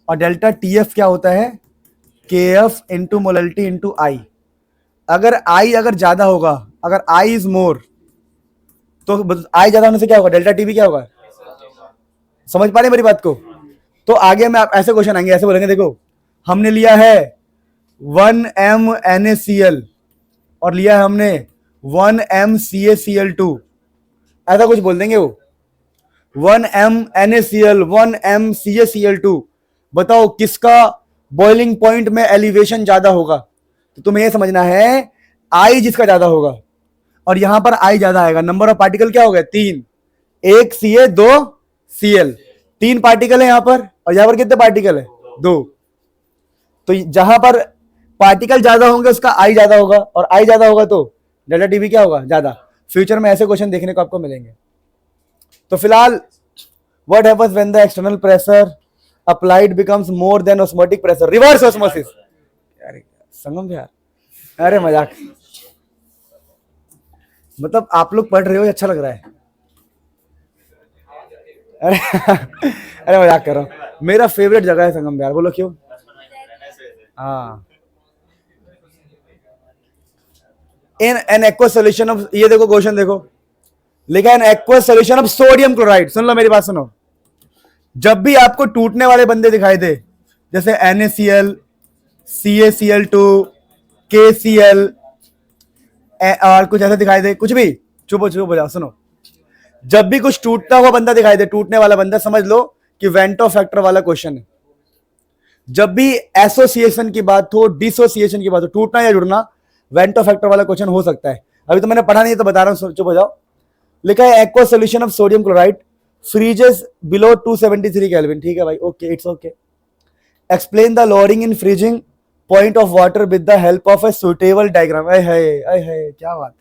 और डेल्टा टीएफ क्या होता है? केएफ इंटू मोलैलिटी इंटू आई। अगर आई अगर ज्यादा होगा, अगर आई इज मोर, तो आई ज्यादा होने से क्या होगा? डेल्टा टीबी क्या होगा? समझ पा रहे मेरी बात को? तो आगे में आप ऐसे क्वेश्चन आएंगे, ऐसे बोलेंगे देखो हमने लिया है 1 m NaCl और लिया है हमने 1 m CaCl2, ऐसा कुछ बोल देंगे वो। 1 m NaCl 1 m CaCl2, बताओ किसका बॉइलिंग पॉइंट में एलिवेशन ज्यादा होगा? तो तुम्हें यह समझना है आई जिसका ज्यादा होगा, और यहां पर आई ज्यादा आएगा। नंबर ऑफ पार्टिकल क्या हो गया? 3, 1 Ca 2 Cl, 3 पार्टिकल है यहां पर, और यहां पर कितने पार्टिकल है? 2। तो जहां पर पार्टिकल ज्यादा होंगे उसका आई ज्यादा होगा, और आई ज्यादा होगा तो डेल्टा टीबी क्या होगा? ज्यादा। फ्यूचर में ऐसे क्वेश्चन देखने को आपको मिलेंगे। तो फिलहाल what happens when the external pressure applied becomes more than osmotic pressure? Reverse osmosis. अरे संगम यार, अरे मजाक, मतलब आप लोग पढ़ रहे हो, अच्छा लग रहा है। अरे अरे मजाक कर रहा हूं। मेरा फेवरेट जगह है संगम यार, बोलो क्यों? हाँ, in an aqua solution of, ये देखो क्वेश्चन देखो, लिखा है an aqua solution of sodium chloride. सुन लो मेरी बात सुनो। जब भी आपको टूटने वाले बंदे दिखाई दे, जैसे NaCl, CaCl2, KCl और कुछ ऐसा दिखाई दे, कुछ भी, चुप हो जाओ, सुनो। जब भी कुछ टूटता हुआ बंदा दिखाई दे, टूटने वाला बंदा, समझ लो कि वेंटो फैक्टर वाला क्वेश्चन है। जब भी एसोसिएशन की बात हो, डिसोसिएशन की बात हो, टूटना या जुड़ना, वेंटो फैक्टर वाला क्वेश्चन हो सकता है। अभी तो मैंने पढ़ा नहीं तो बता रहा हूं, चुप हो जाओ। लिखा है aqua solution of sodium chloride freezes below 273 kelvin. ठीक है भाई, okay, it's okay. Explain the lowering in freezing point of water with the help of a suitable diagram. अय है, क्या बात,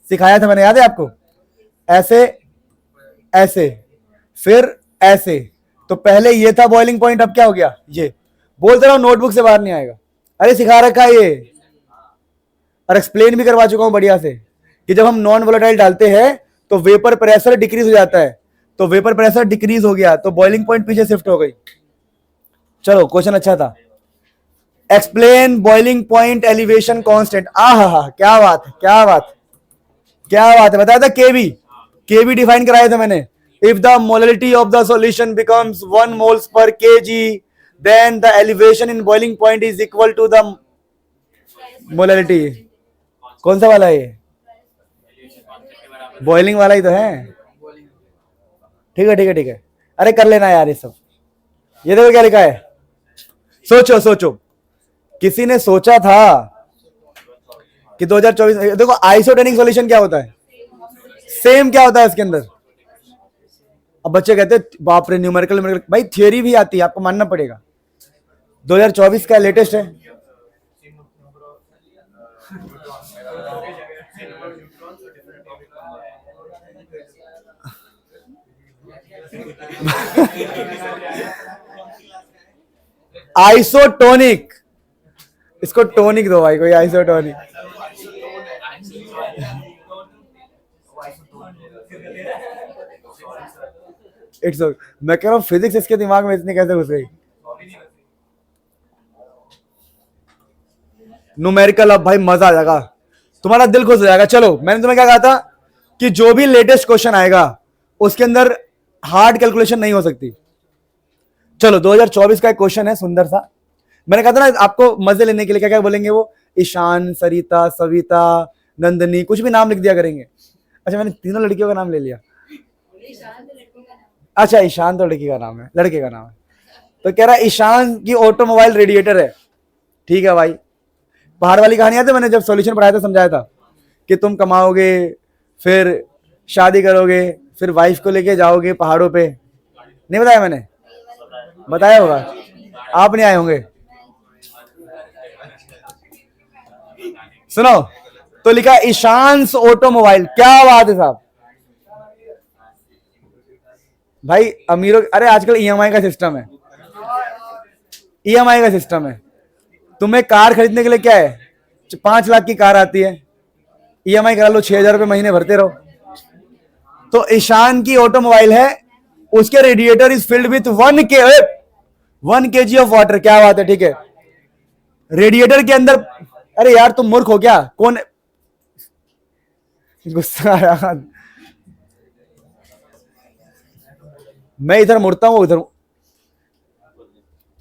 सिखाया था मैंने, याद है आपको? ऐसे ऐसे, फिर ऐसे। तो पहले ये था बॉइलिंग पॉइंट, अब क्या हो गया? ये। बोलते रहो, नोटबुक से बाहर नहीं आएगा। अरे सिखा रखा है ये, और एक्सप्लेन भी करवा चुका हूं बढ़िया से, कि जब हम नॉन वोलेटाइल डालते हैं तो वेपर प्रेशर डिक्रीज हो जाता है। तो वेपर प्रेशर डिक्रीज हो गया तो बॉइलिंग पॉइंट पीछे शिफ्ट हो गई। चलो, क्वेश्चन अच्छा था। Explain boiling point elevation constant. आहा, क्या बात है, क्या बात, क्या बात है। बताया था केबी डिफाइन कराया था मैंने। If the molality of the solution becomes 1 moles per kg, then the elevation in boiling point is equal to the molality. कौन सा वाला है ये? बॉइलिंग वाला ही तो है। ठीक है, ठीक है, ठीक है। अरे कर लेना यार ये सब। ये देखो क्या लिखा है, सोचो। किसी ने सोचा था कि 2024, देखो आइसोटेनिक सॉल्यूशन क्या होता है? सेम क्या होता है इसके अंदर? अब बच्चे कहते हैं बाप रे, न्यूमेरिकल, भाई थियोरी भी आती है, आपको मानना पड़ेगा। 2024 का लेटेस्ट है। आइसोटोनिक, इसको टोनिक दो भाई, कोई आइसोटोनिक। इट्स मैं कह रहा हूँ फिजिक्स इसके दिमाग में इतनी कैसे घुस गई। न्यूमेरिकल, अब भाई मजा आ जाएगा, तुम्हारा दिल खुश हो जाएगा। चलो मैंने तुम्हें क्या कहा था कि जो भी लेटेस्ट क्वेश्चन आएगा उसके अंदर हार्ड कैलकुलेशन नहीं हो सकती। चलो 2024 का एक क्वेश्चन है सुंदर सा, मैंने कहा था ना आपको मजे लेने के लिए क्या क्या बोलेंगे वो, ईशान, सरिता, सविता, नंदनी, कुछ भी नाम लिख दिया करेंगे। अच्छा मैंने तीनों लड़कियों का नाम ले लिया। अच्छा ईशान तो लड़की का नाम है, लड़के का नाम है। तो कह रहा है ईशान की ऑटोमोबाइल रेडिएटर है। ठीक है भाई, पहाड़ वाली कहानी आती है, मैंने जब सॉल्यूशन पढ़ाया था समझाया था कि तुम कमाओगे, फिर शादी करोगे, फिर वाइफ को लेके जाओगे पहाड़ों पे। नहीं बताया मैंने? बताया होगा, आप नहीं आए होंगे। सुनो, तो लिखा ईशांस ऑटोमोबाइल, क्या बात है साहब। भाई अमीरों, अरे आजकल ईएमआई का सिस्टम है, ईएमआई का सिस्टम है। तुम्हें कार खरीदने के लिए क्या है, 5 लाख की कार आती है, ईएमआई करा लो, 6,000 रुपए महीने भरते रहो। तो ईशान की ऑटोमोबाइल है, उसके radiator is filled with 1 kg of water. क्या बात है, ठीक है। रेडिएटर के अंदर, अरे यार तुम मूर्ख हो क्या, कौन गुस्सा आया, मैं इधर मुड़ता हूं उधर,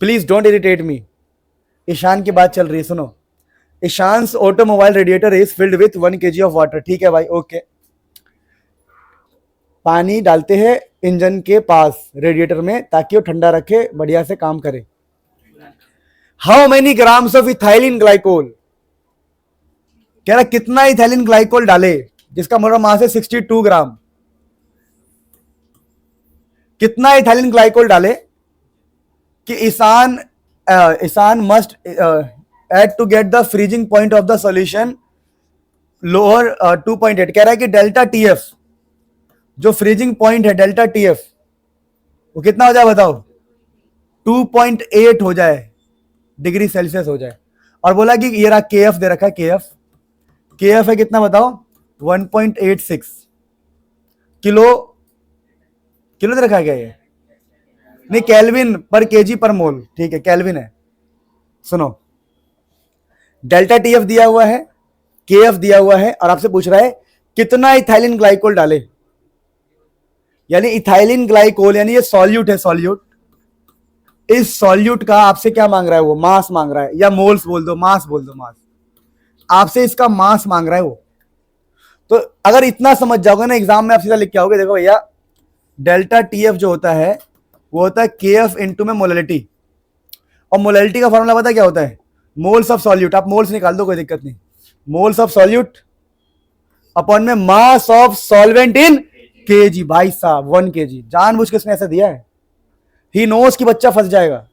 please don't irritate me. Ishan की बात चल रही है, सुनो। Ishan's automobile radiator is filled with 1 kg of water. ठीक है भाई, ओके। पानी डालते हैं इंजन के पास रेडिएटर में ताकि वो ठंडा रखे, बढ़िया से काम करे। How many grams of ethylene glycol, कह रहा कितना इथाइलिन ग्लाइकोल डाले, जिसका मोलर मास है 62 ग्राम। कितना इथाइलिन ग्लाइकोल डाले कि Ishan must add to get the freezing point of the solution lower 2.8। कह रहा है कि डेल्टा टीएफ, जो फ्रीजिंग पॉइंट है डेल्टा टीएफ, वो कितना हो जाए बताओ, 2.8 हो जाए, डिग्री सेल्सियस हो जाए। और बोला कि ये रहा केएफ दे रखा है, केएफ है कितना बताओ, 1.86 किलो, किलो दे रखा है क्या ये, नहीं केल्विन पर केजी पर मोल, ठीक है केल्विन है। सुनो, डेल्टा टीएफ दिया हुआ है, केएफ दिया हुआ है, और आपसे पूछ रहा है कितना इथाइलिन ग्लाइकोल डाले, यानी इथाइलिन ग्लाइकोल यानी ये सॉल्यूट है, सॉल्यूट। इस सॉल्यूट का आपसे क्या मांग रहा है वो, मास मांग रहा है, या मोल्स बोल दो, मास बोल दो, मास। आपसे इसका मास मांग रहा है वो। तो अगर इतना समझ जाओगे ना, एग्जाम में आप सीधा लिख के आओगे, देखो भैया डेल्टा टीएफ जो होता है वो होता है केएफ इनटू में मोलैलिटी, और मोलैलिटी का फॉर्मूला पता क्या होता है, मोल्स ऑफ सॉल्यूट। आप मोल्स निकाल दो, कोई दिक्कत नहीं, मोल्स ऑफ सॉल्यूट अपॉन में mass of solvent in KG. भाई साहब 1 kg, जानबूझ के उसने ऐसा दिया है, ही नोस कि बच्चा फंस जाएगा,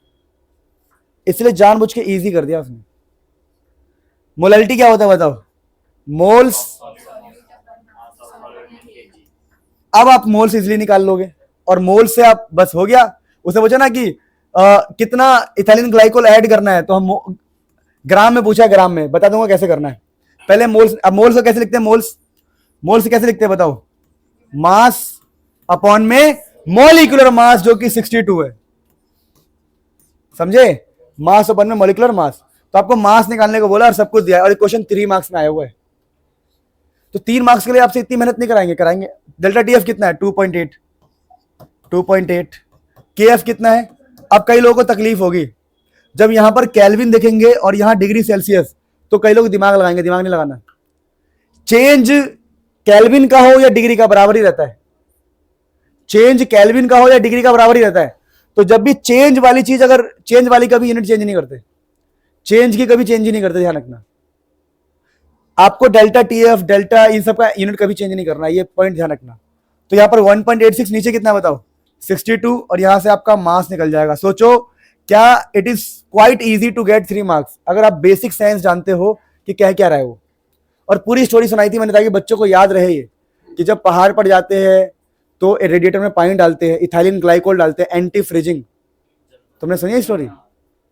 इसलिए जानबूझ के इजी कर दिया उसने। मोलैलिटी क्या होता है बताओ, मोल्स। अब आप मोल्स इजिली निकाल लोगे, और मोल से आप बस हो गया। उसे पूछा ना कि कितना इथाइलिन ग्लाइकोल ऐड करना है, तो हम ग्राम में पूछा, ग्राम में बता दूंगा कैसे करना है। पहले मोल्स, अब मोल्स को कैसे लिखते हैं, मोल्स कैसे लिखते हैं बताओ, मास अपॉन में मॉलिक्यूलर मास जो कि 62 है, समझे, मास अपॉन में मॉलिक्यूलर मास। तो आपको मास निकालने को बोला और सब कुछ दिया, और क्वेश्चन 3 मार्क्स में आया हुआ है। तो 3 मार्क्स के लिए आपसे इतनी मेहनत नहीं कराएंगे। डेल्टा टीएफ कितना है, 2.8। केएफ कितना है। अब कई लोगों को तकलीफ होगी जब यहां पर केल्विन देखेंगे और यहां डिग्री सेल्सियस, तो कई लोग दिमाग लगाएंगे, दिमाग नहीं लगाना। चेंज केल्विन का हो या डिग्री का, बराबर ही रहता है। चेंज केल्विन का हो या डिग्री का, बराबर ही रहता है। तो जब भी चेंज वाली चीज, अगर चेंज वाली कभी यूनिट चेंज नहीं करते, चेंज की कभी चेंज ही नहीं करते, ध्यान रखना। आपको डेल्टा टीएफ, डेल्टा, इन सब का यूनिट कभी चेंज नहीं करना, ये पॉइंट ध्यान रखना। तो यहां पर 1.86, नीचे कितना बताओ 62, और यहां से आपका मास निकल जाएगा। सोचो क्या, it is quite easy to get 3 marks अगर आप बेसिक साइंस जानते हो कि क्या क्या रहा है वो। और पूरी स्टोरी सुनाई थी मैंने ताकि बच्चों को याद रहे ये कि जब पहाड़ पर जाते हैं तो रेडिएटर में पानी डालते हैं, इथाइलिन ग्लाइकोल डालते हैं, एंटी फ्रीजिंग। तुमने सुनी है स्टोरी?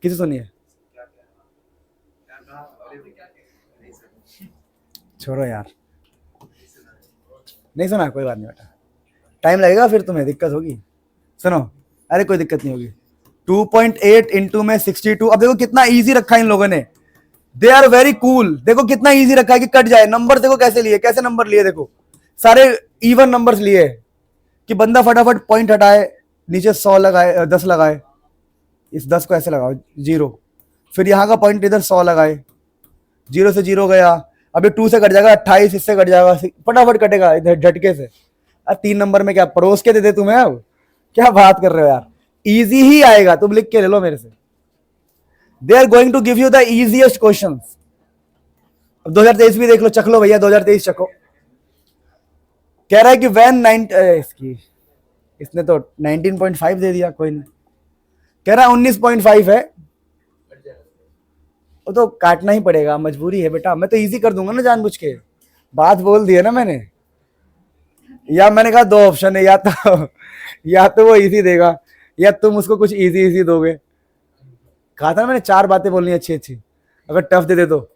किसे सुनी है? छोड़ो यार, नहीं सुना, कोई बात नहीं बेटा, टाइम लगेगा फिर तुम्हें दिक्कत होगी। सुनो, अरे कोई दिक्कत नहीं होगी। 2.8 इंटू में 62। अब देखो कितना इजी रखा है इन लोगों ने, दे आर वेरी कूल। देखो कितना इजी रखा है कि कट जाए नंबर। देखो कैसे लिए, कैसे नंबर लिए, देखो सारे इवन नंबर्स लिए कि बंदा फटाफट पॉइंट हटाए, नीचे 100 लगाए, 10 लगाए, इस 10 को ऐसे लगाओ 0, फिर यहाँ का पॉइंट इधर 100 लगाए, 0 से 0 गया, अभी 2 से कट जाएगा 28, इससे कट जाएगा, फटाफट कटेगा इधर झटके से। 3 नंबर में क्या परोस के दे दे तुम्हें? अब क्या बात कर रहे हो यार, इजी ही आएगा, तुम लिख के ले लो मेरे से। They are going to give you the easiest question. अब 2023 भी देख लो, चख लो भैया, 2023 चखो। कह रहा है कि वैन इसने तो 19.5 दे दिया, कोई नहीं, कह रहा है 19.5 है, वो तो काटना ही पड़ेगा, मजबूरी है बेटा, मैं तो इजी कर दूंगा ना जानबूझ के, बात बोल दी है ना मैंने। या मैंने कहा 2 ऑप्शन है, या तो वो इजी देगा या तुम उसको कुछ इजी इजी दोगे। कहा था ना मैंने 4 बातें बोलनी अच्छी अच्छी, अगर टफ दे दे तो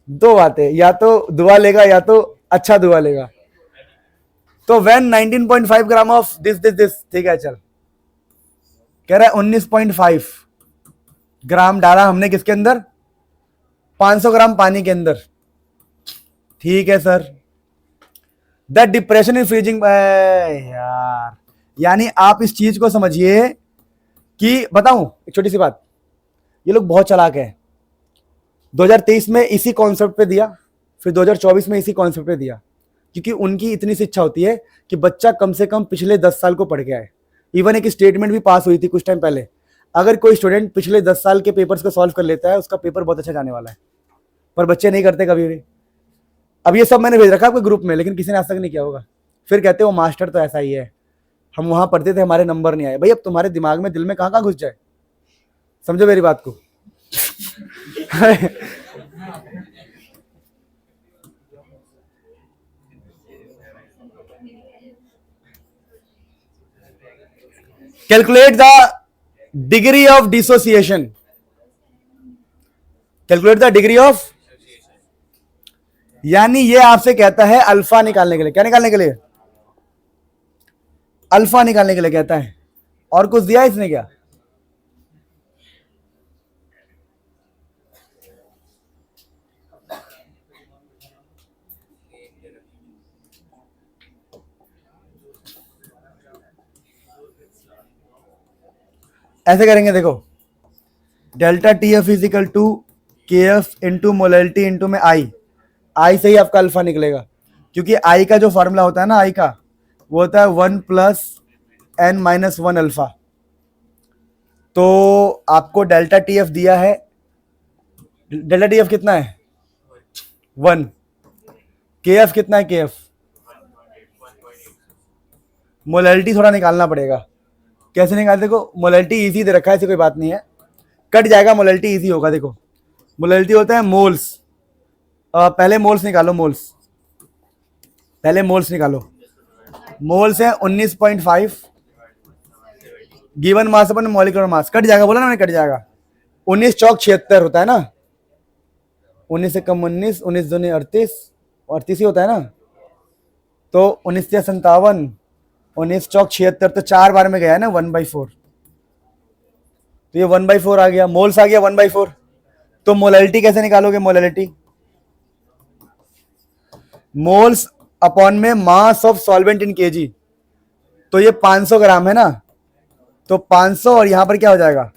2 बातें, या तो दुआ लेगा या तो अच्छा दुआ लेगा। तो व्हेन 19.5 ग्राम ऑफ दिस, ठीक है चल, कह रहा है 19.5 ग्राम डाला हमने किसके अंदर, 500 ग्राम पानी के अंदर, ठीक है sir. That depression in freezing, यार यानी आप इस चीज को समझिए कि, बताऊं एक छोटी सी बात, ये लोग बहुत चालाक है। 2023 में इसी कॉन्सेप्ट पे दिया, फिर 2024 में इसी कॉन्सेप्ट पे दिया, क्योंकि उनकी इतनी सी इच्छा होती है कि बच्चा कम से कम पिछले 10 साल को पढ़ के आए। इवन एक स्टेटमेंट भी पास हुई थी कुछ टाइम पहले, अगर कोई स्टूडेंट पिछले 10 साल के पेपर्स को सॉल्व कर लेता है, उसका पेपर बहुत अच्छा जाने वाला है। पर बच्चे नहीं करते कभी भी। अब ये सब मैंने भेज रखा आपके ग्रुप में, लेकिन किसी ने आज तक नहीं किया होगा। फिर कहते हो मास्टर तो ऐसा ही है, हम वहां पढ़ते थे हमारे नंबर नहीं आए। भाई अब तुम्हारे दिमाग में, दिल में कहां कहां घुस जाए, समझो मेरी बात को। Calculate the degree of dissociation, calculate the degree of, यानी ये आपसे कहता है अल्फा निकालने के लिए, क्या निकालने के लिए, अल्फा निकालने के लिए कहता है। और कुछ दिया इसने क्या? ऐसे करेंगे, देखो delta T F is equal to K F into molality into में आई से ही आपका अल्फा निकलेगा, क्योंकि आई का जो फॉर्मूला होता है ना, आई का वो होता है 1 + n-1 अल्फा। तो आपको डेल्टा टी एफ दिया है, डेल्टा टी एफ कितना है 1, के एफ कितना है, के एफ मोलैलिटी थोड़ा निकालना पड़ेगा। कैसे निकाल, देखो मोलैलिटी इजी दे रखा है, ऐसी कोई बात नहीं है, कट जाएगा, मोलैलिटी इजी होगा। देखो मोलैलिटी होता है मोल्स, पहले मोल्स निकालो, मोल्स पहले मोल्स निकालो। मोल्स है 19.5, गिवन मास अपन मॉलिक्यूलर मास, कट जाएगा, बोला ना मैंने, कट जाएगा। 19 चौक 76 होता है ना, 19 से कम 19, 19 दूनी 38, 38 ही होता है ना, तो 19 से 57, 19 चौक 76, तो 4 बार में गया है ना 1/4, तो ये 1/4 आ गया, मोल्स आ गया 1/4। तो मोलैलिटी कैसे निकालोगे, मोलैलिटी मोल्स अपॉन में mass of solvent in KG, तो ये 500 ग्राम है ना, तो 500 और यहां पर क्या हो जाएगा,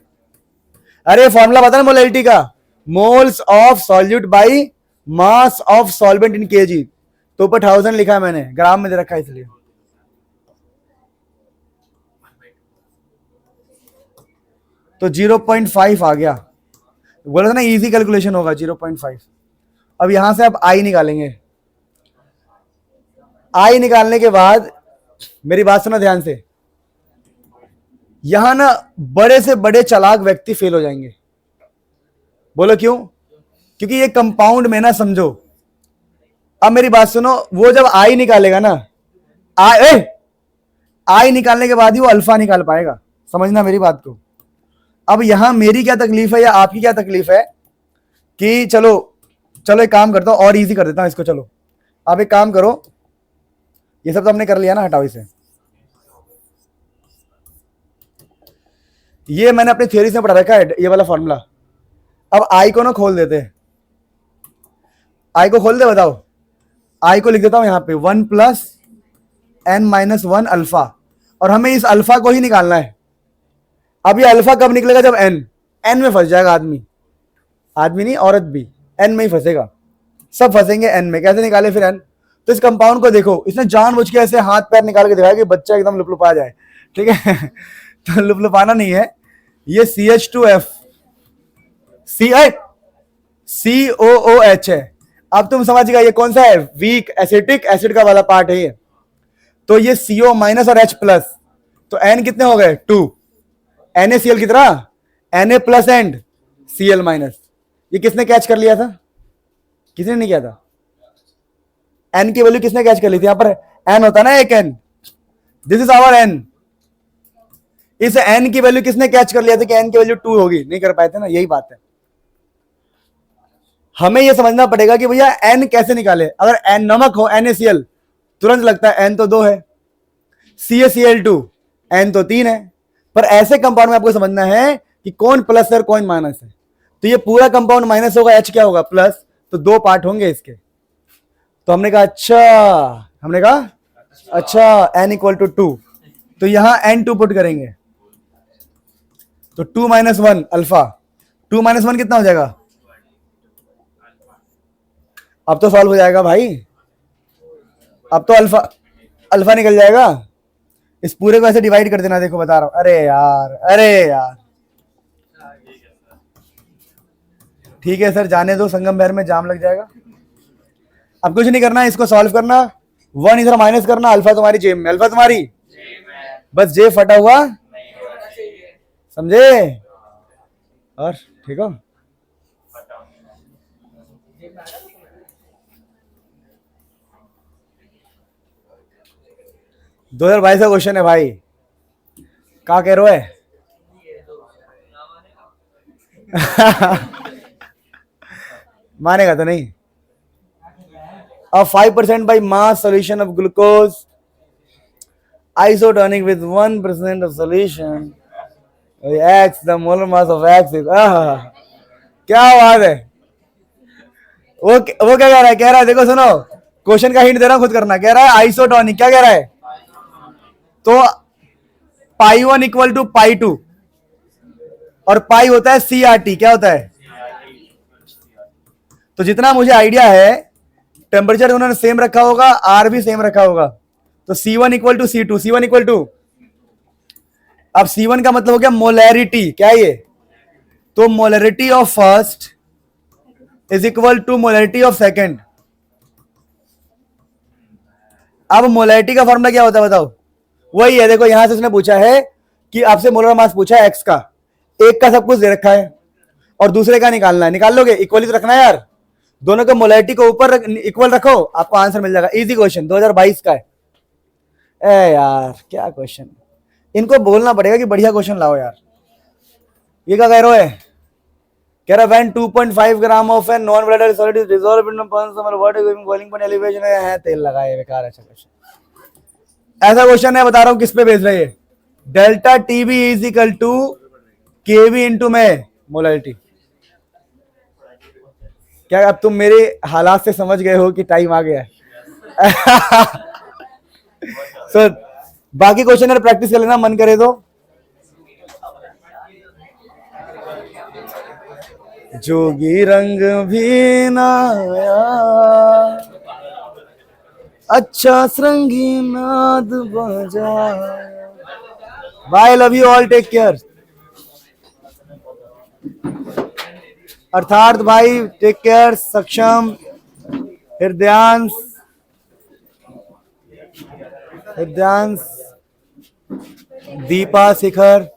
अरे फॉर्मूला बता ना मोलैलिटी का, moles of solute by mass of solvent in KG, तो ऊपर 1000 लिखा है मैंने, ग्राम में दे रखा है इसलिए। तो 0.5 आ गया, बोला था ना इजी कैलकुलेशन होगा 0.5। अब यहां से आप आई निकालेंगे, आई निकालने के बाद मेरी बात सुना ध्यान से, यहां ना बड़े से बड़े चालाक व्यक्ति फेल हो जाएंगे। बोलो क्यों? क्योंकि ये कंपाउंड में ना, समझो अब मेरी बात सुनो, वो जब आई निकालेगा ना, आई निकालने के बाद ही वो अल्फा निकाल पाएगा, समझना मेरी बात को। अब यहां मेरी क्या तकलीफ है या आपकी क्या तकलीफ है कि चलो चलो एक काम करता हूं और इजी कर देता हूं इसको। चलो आप एक काम करो, ये सब तो हमने कर लिया ना, हटाओ इसे। ये मैंने अपनी थ्योरी से पढ़ा रखा है ये वाला फॉर्मूला। अब आई को ना खोल देते, आई को खोल दे, बताओ। आई को लिख देता हूं यहां पे 1 प्लस n माइनस 1 अल्फा, और हमें इस अल्फा को ही निकालना है। अब ये अल्फा कब निकलेगा? जब n में फंस जाएगा आदमी, आदमी नहीं औरत भी n में ही फंसेगा, सब फंसेंगे n में। कैसे निकाले फिर n? तो इस कंपाउंड को देखो, इसने जानबूझ के ऐसे हाथ पैर निकाल के दिखाया कि बच्चा एकदम लुपलुपा जाए, ठीक है। तो लुपलुपाना नहीं है, ये CH2F COOH है। अब तुम समझ गए ये कौन सा है? वीक एसिटिक एसिड का वाला पार्ट है ये। तो ये CO माइनस और H प्लस, तो N कितने हो गए? 2। NaCl कितना? Na plus and Cl minus. ये किसने कैच कर लिया था? किसने नहीं किया था? N की वैल्यू किसने कैच कर ली थी? यहां पर N होता ना एक N, this is our N। इस N की वैल्यू किसने कैच कर लिया था कि N की वैल्यू 2 होगी? नहीं कर पाए थे ना, यही बात है। हमें यह समझना पड़ेगा कि भैया N कैसे निकाले। अगर N नमक हो NaCl, तुरंत लगता है N तो 2 है, CaCl2 N तो 3 है। पर ऐसे कंपाउंड में आपको समझना है कि कौन प्लस है और कौन माइनस है। तो ये पूरा कंपाउंड माइनस होगा, H क्या होगा? प्लस। तो 2 पार्ट होंगे इसके। तो हमने कहा अच्छा N इक्वल टू 2, तो यहां N2 पुट करेंगे, तो 2 माइनस 1 अल्फा। 2 माइनस 1 कितना हो जाएगा? अब तो सॉल्व हो जाएगा भाई, अब तो अल्फा निकल जाएगा। इस पूरे को ऐसे डिवाइड कर देना, देखो बता रहा हूं। अरे यार ठीक है सर, जाने दो, संगम भैर में जाम लग जाएगा। अब कुछ नहीं करना, इसको सॉल्व करना, 1 इधर माइनस करना, अल्फा तुम्हारी जेब में। अल्फा तुम्हारी बस जेब फटा हुआ, समझे? और ठीक हो? दो 2022 का क्वेश्चन है भाई, क्या कह रहे हो? मानेगा तो नहीं। A 5% by mass solution of glucose isotonic with 1% of solution X, the molar mass of X is क्या बात है। वो क्या कह रहा है? कह रहा है, देखो सुनो, क्वेश्चन का हिंट दे रहा हूं, खुद करना। कह रहा है आइसोटोनिक, क्या कह रहा है? तो π1 इक्वल टू π2, और पाई होता है CRT। क्या होता है? तो जितना मुझे आइडिया है, टेम्परेचर उन्होंने सेम रखा होगा, आर भी सेम रखा होगा। तो C1 equal to C2, C1 equal to, अब C1 का मतलब हो गया मोलैरिटी। क्या ये? तो molarity of first is equal to molarity of second. अब मोलैरिटी का फॉर्मूला क्या होता है बताओ? वही है, देखो यहां से उसने पूछा है कि आपसे मोलर मास पूछा है एक्स का, एक का सब कुछ दे रखा है और दूसरे का निकालना है। निकाल लोगे? इक्वली तो रखना है यार, दोनों के मोलैरिटी को ऊपर इक्वल रखो, आपको आंसर मिल जाएगा। इजी क्वेश्चन 2022 का है। ए यार क्या क्वेश्चन, इनको बोलना पड़ेगा कि बढ़िया क्वेश्चन लाओ यार। ये क्या कह रहे हो? कह रहा when 2.5 gram of an non volatile solid is dissolved in water during boiling point elevation है, तेल लगाए बेकार। ऐसा क्वेश्चन, ऐसा क्वेश्चन है, बता रहा हूं किस पे बेस रही है। Delta TB is equal to KV into में मोलैरिटी। क्या अब तुम मेरे हालात से समझ गए हो कि टाइम आ गया है? सो बाकी क्वेश्चन अगर प्रैक्टिस कर लेना, मन करे तो। जोगी रंग भी ना आया, अच्छा श्रृंगी नाद बजा। Bye, love you all, take care. Artharth भाई टेक केयर, सक्षम, हृदयांश, दीपा, शिखर,